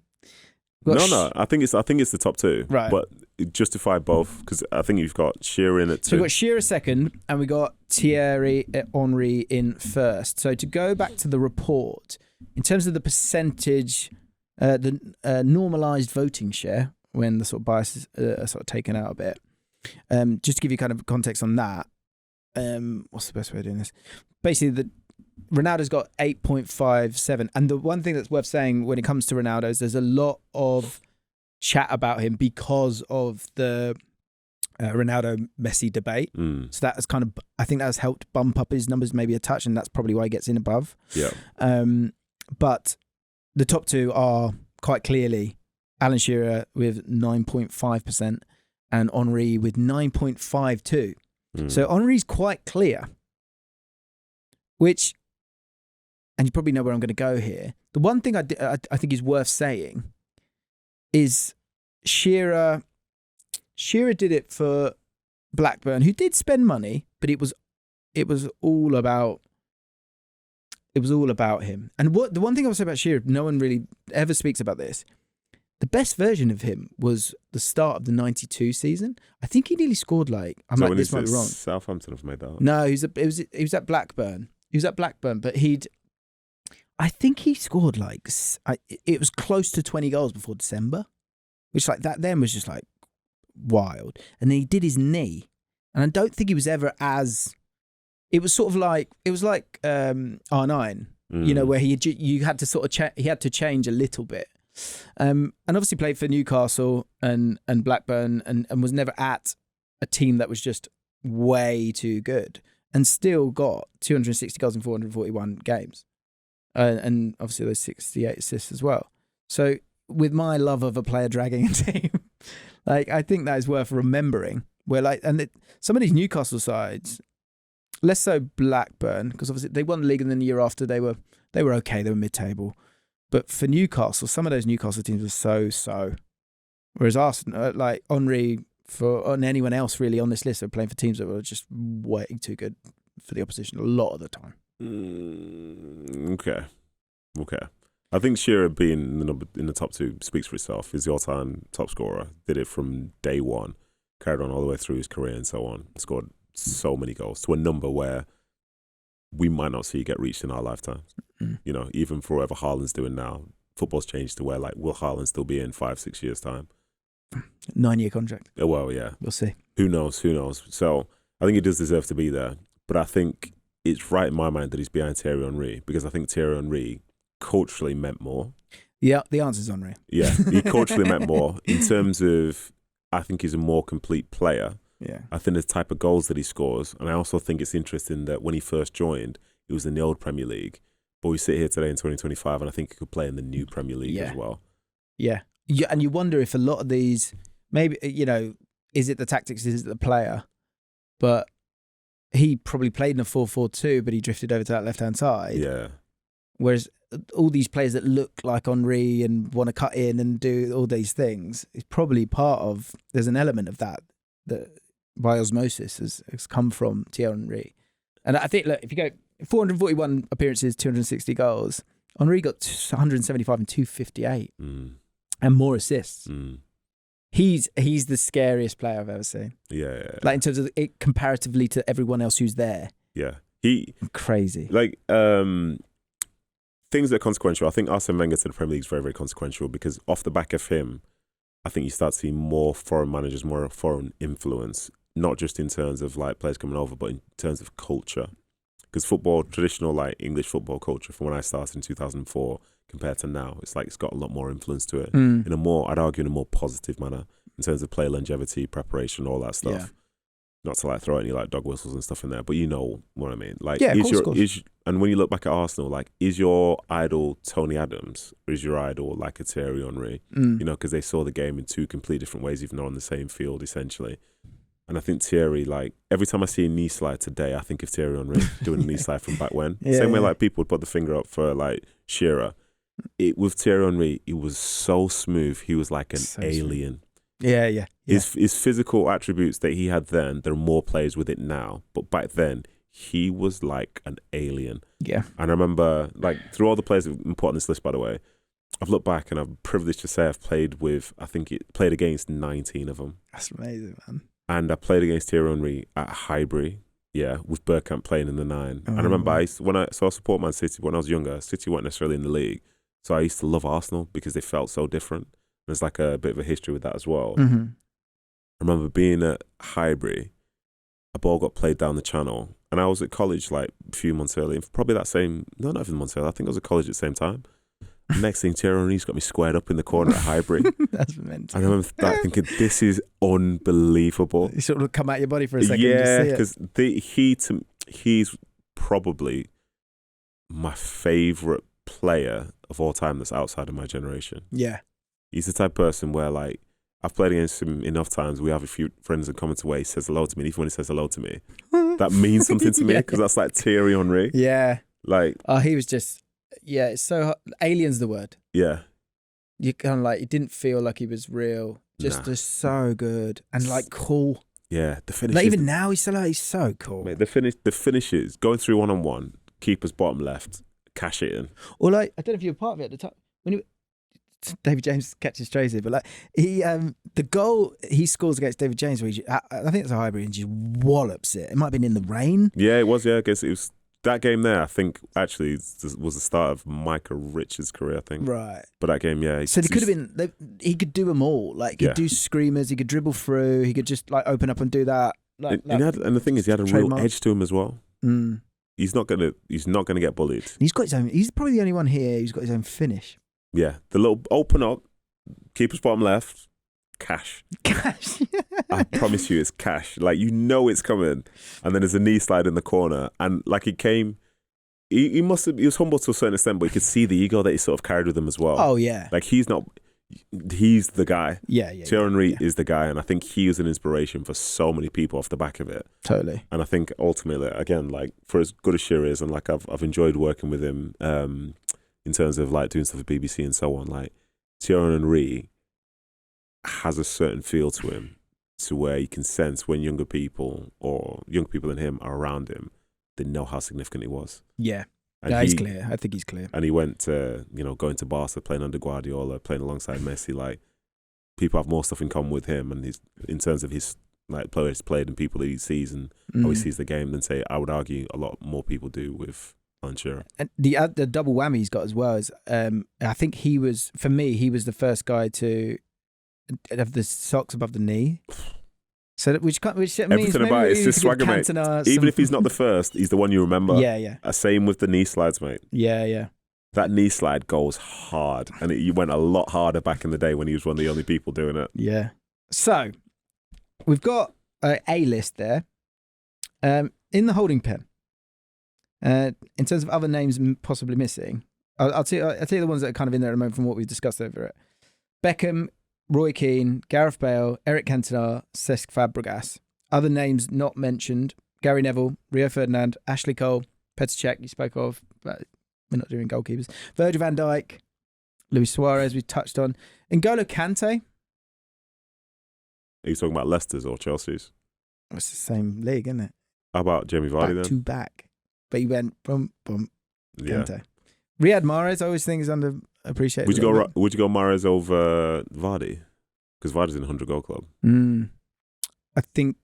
No. I think it's the top 2. Right. But justify both, because I think you've got Shearer in at 2. So we've got Shearer second, and we got Thierry Henry in first. So to go back to the report, in terms of the percentage, the normalised voting share, when the sort of biases are sort of taken out a bit, just to give you kind of context on that, what's the best way of doing this? Basically, Ronaldo's got 8.57, and the one thing that's worth saying when it comes to Ronaldo is there's a lot of chat about him because of the Ronaldo-Messi debate. So that has kind of, I think that has helped bump up his numbers maybe a touch, and that's probably why he gets in above. Yeah. But the top 2 are quite clearly Alan Shearer with 9.5% and Henry with 9.52%. So Henry's quite clear, which, and you probably know where I'm going to go here. The one thing I think is worth saying is Shearer did it for Blackburn, who did spend money, but it was all about him. And the one thing I will say about Shearer, no one really ever speaks about this. The best version of him was the start of the 92 season. I think he nearly scored this might be wrong. Southampton have made that up. No, he was at Blackburn. He was at Blackburn, but I think he scored it was close to 20 goals before December, which that then was just wild. And then he did his knee, and I don't think he was ever as. It was sort of like R9, where you had to sort of he had to change a little bit, and obviously played for Newcastle and Blackburn and was never at a team that was just way too good, and still got 260 goals in 441 games. And obviously those 68 assists as well. So with my love of a player dragging a team, I think that is worth remembering. Where some of these Newcastle sides, less so Blackburn, because obviously they won the league, and then the year after they were okay, they were mid-table. But for Newcastle, some of those Newcastle teams were so. Whereas Arsenal, Henry and anyone else really on this list are playing for teams that were just way too good for the opposition a lot of the time. Okay. I think Shearer being in the top two speaks for itself. He's the all-time top scorer. Did it from day one, carried on all the way through his career and so on. Scored so many goals to a number where we might not see get reached in our lifetimes. Even for whatever Haaland's doing now, football's changed to where will Haaland still be in 5-6 years' time? 9-year contract. Oh, well, yeah. We'll see. Who knows? So I think he does deserve to be there, but I think it's right in my mind that he's behind Thierry Henry, because I think Thierry Henry culturally meant more. Yeah, the answer's Henry. Yeah, he culturally meant more in terms of, I think he's a more complete player. Yeah. I think the type of goals that he scores, and I also think it's interesting that when he first joined, he was in the old Premier League, but we sit here today in 2025, and I think he could play in the new Premier League as well. Yeah, and you wonder if a lot of these, maybe, is it the tactics, is it the player? But he probably played in a 4-4-2, but he drifted over to that left-hand side. Yeah. Whereas all these players that look like Henry and want to cut in and do all these things, is probably there's an element of that by osmosis has come from Thierry Henry. And I think, look, if you go 441 appearances, 260 goals, Henry got 175 and 258 and more assists. He's the scariest player I've ever seen. Yeah. In terms of it comparatively to everyone else who's there. Yeah. Crazy. Things that are consequential. I think Arsene Wenger to the Premier League is very, very consequential, because off the back of him, I think you start seeing more foreign managers, more foreign influence, not just in terms of players coming over, but in terms of culture. Because football, traditional English football culture from when I started in 2004 compared to now, it's got a lot more influence to it in a more, I'd argue, in a more positive manner in terms of player longevity, preparation, all that stuff. Yeah. Not to throw any dog whistles and stuff in there, but you know what I mean. Of course. And when you look back at Arsenal, is your idol Tony Adams, or is your idol a Thierry Henry? Because they saw the game in two completely different ways, even though on the same field essentially. And I think Thierry, every time I see a knee slide today, I think of Thierry Henry doing a knee slide from back when. Same way people would put the finger up for Shearer. With Thierry Henry, he was so smooth. He was like an alien. Smooth. Yeah. His physical attributes that he had then, there are more players with it now. But back then, he was like an alien. Yeah. And I remember, through all the players that have put on this list, by the way, I've looked back and I'm privileged to say I've played against 19 of them. That's amazing, man. And I played against Thierry Henry at Highbury, with Bergkamp playing in the 9. And I remember I support Man City when I was younger. City weren't necessarily in the league. So I used to love Arsenal because they felt so different. There's a bit of a history with that as well. Mm-hmm. I remember being at Highbury, a ball got played down the channel, and I was at college a few months earlier, probably not even months earlier, I think I was at college at the same time. Next thing, Thierry Henry's got me squared up in the corner at Highbury. That's mental. And I remember thinking, this is unbelievable. You sort of come out your body for a second. Yeah, because he's probably my favourite player of all time that's outside of my generation. Yeah. He's the type of person where I've played against him enough times. We have a few friends that come into way. He says hello to me. And even when he says hello to me, that means something to me because that's like Thierry Henry. Yeah. Like, oh, he was just, it's so hard. Alien's the word. Yeah. You kind of like, it didn't feel like he was real. Just so good and like cool. Yeah, the finish. Like even now, he's so cool. Mate, the finishes, going through 1-on-1, keeper's bottom left, cash it in. Or like, I don't know if you were part of it at the time when David James catches Tracy, but like the goal he scores against David James, where I think it's a hybrid and just wallops it. It might have been in the rain. Yeah, it was. Yeah, I guess it was that game there. I think actually was the start of Micah Richards' career. I think. Right. But that game, yeah. So there could have been. He could do them all. Like he could do screamers. He could dribble through. He could just like open up and do that. Like, and the thing is, he had a real edge to him as well. Mm. He's not gonna get bullied. He's got his own. He's probably the only one here who's got his own finish. Yeah, the little open up, keeper's bottom left, cash. Cash. I promise you, it's cash. Like you know it's coming, and then there's a knee slide in the corner, and like it came. He was humble to a certain extent, but you could see the ego that he sort of carried with him as well. Oh yeah. Like he's the guy. Yeah. Thierry Henry is the guy, and I think he was an inspiration for so many people off the back of it. Totally. And I think ultimately, again, like for as good as Shearer is, and like I've enjoyed working with him. In terms of like doing stuff for BBC and so on, like Thierry Henry has a certain feel to him, to where you can sense when younger people than him are around him, they know how significant he was. Yeah, and he's clear. I think he's clear. And he went to going to Barca, playing under Guardiola, playing alongside Messi. Like people have more stuff in common with him, and in terms of his like players played and people that he sees and how he sees the game, than say I would argue a lot more people do with. Sure. And the double whammy he's got as well is I think he was the first guy to have the socks above the knee. So which means everything about it's just swagger, mate. Even if he's not the first, he's the one you remember. Yeah. Same with the knee slides, mate. Yeah. That knee slide goes hard, and you went a lot harder back in the day when he was one of the only people doing it. Yeah. So we've got a list there. In the holding pen. In terms of other names possibly missing, I'll tell you the ones that are kind of in there at the moment from what we've discussed over it. Beckham, Roy Keane, Gareth Bale, Erik Ten Hag, Cesc Fabregas. Other names not mentioned: Gary Neville, Rio Ferdinand, Ashley Cole, Petr Cech, you spoke of, but we're not doing goalkeepers. Virgil van Dijk, Luis Suarez, we touched on. N'Golo Kante. Are you talking about Leicester's or Chelsea's? It's the same league, isn't it? How about Jamie Vardy then? Back to back. But he went boom. Yeah. Kante. Riyad Mahrez, I always think is underappreciated. Would you go Mahrez over Vardy? Because Vardy's in the 100-goal club. I think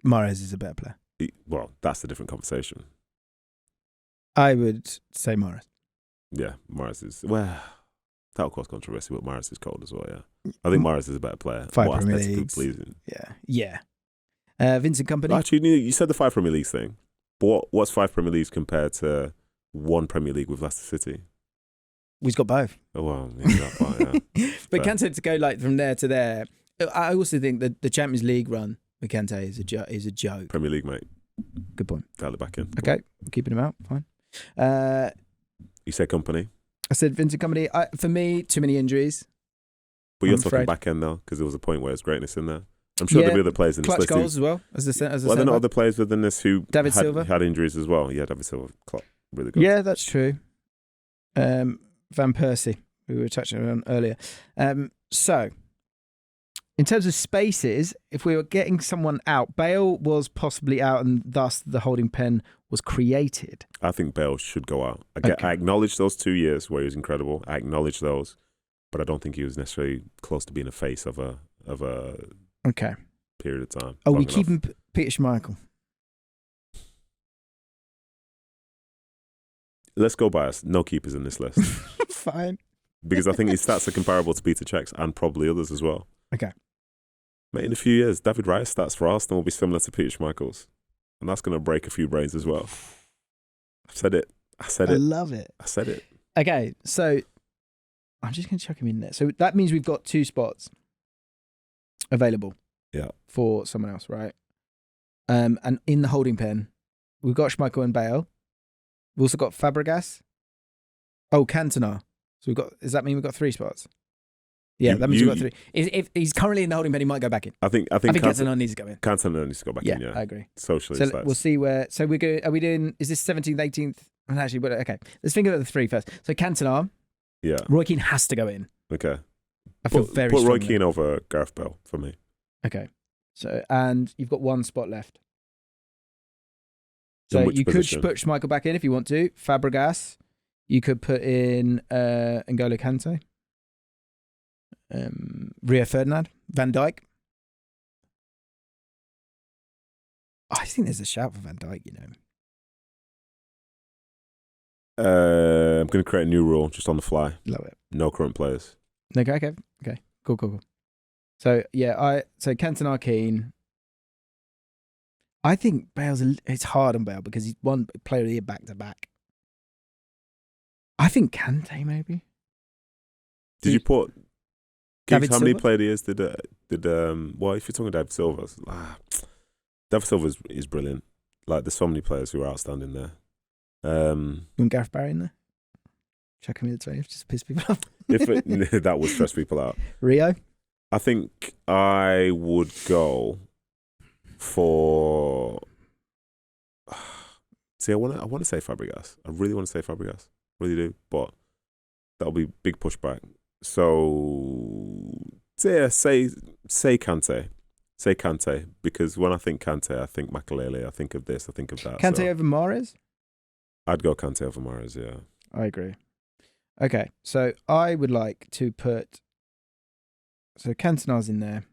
Mahrez is a better player. Well, that's a different conversation. I would say Mahrez. Yeah, Mahrez is that will cause controversy, but Mahrez is cold as well. Yeah, I think Mahrez is a better player. 5 Premier Leagues. Pleasing. Yeah. Vincent Kompany. Actually, you said the 5 Premier Leagues thing. But what's 5 Premier Leagues compared to 1 Premier League with Leicester City? We've got both. Oh, well, yeah, that yeah. But Kante to go like from there to there. I also think that the Champions League run with Kante is a joke. Premier League, mate. Good point. Dial it back in. Okay, I'm keeping him out. Fine. You said Kompany? I said Vincent Kompany. For me, too many injuries. But you're talking back end though, because there was a point where there's greatness in there. I'm sure there'll be other players in this list. Clutch goals as well. As there not other players within this who had injuries as well? Yeah, David Silva, Klopp, really good. Yeah, that's true. Van Persie, we were touching on earlier. So, in terms of spaces, if we were getting someone out, Bale was possibly out, and thus the holding pen was created. I think Bale should go out. I acknowledge those 2 years where he was incredible. I acknowledge those, but I don't think he was necessarily close to being a face of a period of time. Are we keeping Peter Schmeichel? Let's go bias. No keepers in this list. Fine. Because I think his stats are comparable to Peter Cech's and probably others as well. Okay. Mate, in a few years, David Raya's stats for Arsenal will be similar to Peter Schmeichel's. And that's going to break a few brains as well. I've said it. I love it. I said it. Okay, so I'm just going to chuck him in there. So that means we've got 2 spots available for someone else, right? And in the holding pen, we've got Schmeichel and Bale. We've also got Fabregas. Oh, Cantona. So does that mean we've got 3 spots? Yeah, that means you've got 3. If he's currently in the holding pen, he might go back in. I think Cantona needs to go in. Cantona needs to go back in. Yeah, I agree. Socially, so we'll see where. So we're going. Are we doing? Is this 17th, 18th? Actually, okay. Let's think about the 3 first. So Cantona. Yeah. Roy Keane has to go in. Okay. I feel very put strongly. Roy Keane over Gareth Bale for me. Okay. So and you've got 1 spot left. So you position? could put Schmeichel back in if you want to. Fabregas. You could put in N'Golo Kante. Rio Ferdinand. Van Dijk. I think there's a shout for Van Dijk, you know. I'm going to create a new rule just on the fly. Love it. No current players. Okay. Cool. So so Cantona, Keane. I think it's hard on Bale because he's won Player of the Year back to back. I think Kante maybe. Did you put? David how many Silva? Player of the Years did well, if you're talking David Silva, David Silva is brilliant. Like there's so many players who are outstanding there. You want Gareth Barry in there? Chuck him in the 20th just to piss people off. That would stress people out. Rio? I think I would go for. See, I want to say Fabregas. I really want to say Fabregas. Really do, but that'll be big pushback. So yeah, say Kante. Say Kante, because when I think Kante, I think Makelele, I think of this, I think of that. Kante over Mahrez? I'd go Kante over Mahrez, yeah. I agree. Okay, so I would like to put. So Cantona's in there.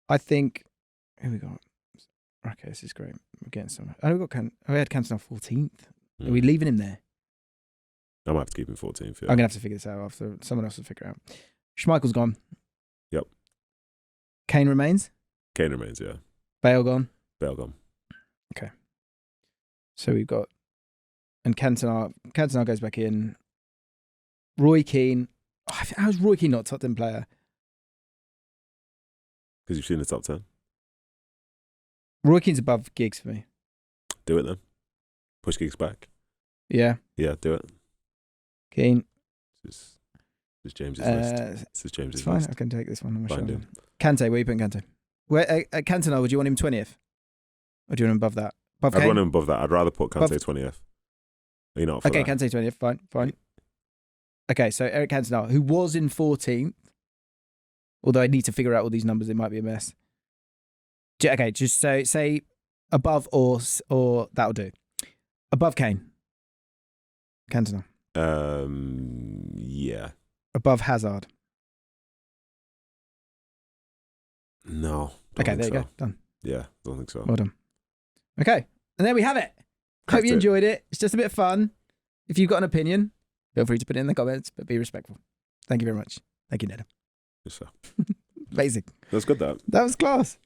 I think. Who we got? Okay, this is great. We're getting somewhere. We had Cantona 14th. Are we leaving him there? I might have to keep him 14th. Yeah. I'm gonna have to figure this out after someone else will figure it out. Schmeichel's gone. Yep. Kane remains. Kane remains, yeah. Bale gone. Bale gone. Okay. So we've got, and Cantona goes back in. Roy Keane. How's Roy Keane not a top 10 player? Because you've seen the top 10. Roy Keane's above Giggs for me. Do it then. Push Giggs back. Yeah. Yeah, do it. Keane. This is James's list. This is James's list. It's fine. I can take this one on my Find shoulder. him. Kante, where are you putting Kante? Where at Cantona, would you want him 20th? Or do you want him above that? Above I'd Kane? want him above that. I'd rather put Kante 20th. Are you not for Okay, that? Kante 20th. Fine. Okay, so Erik Cantona, who was in 14th, although I need to figure out all these numbers, it might be a mess. Okay, just say above or that'll do. Above Kane. Cantona. Yeah. Above Hazard. No. Okay, there you go. Done. Yeah, don't think so. Well done. Okay, and there we have it. Hope you enjoyed it. It's just a bit of fun. If you've got an opinion, feel free to put it in the comments, but be respectful. Thank you very much. Thank you, Ned. Yes, sir. Basic. That's good, that. That was class.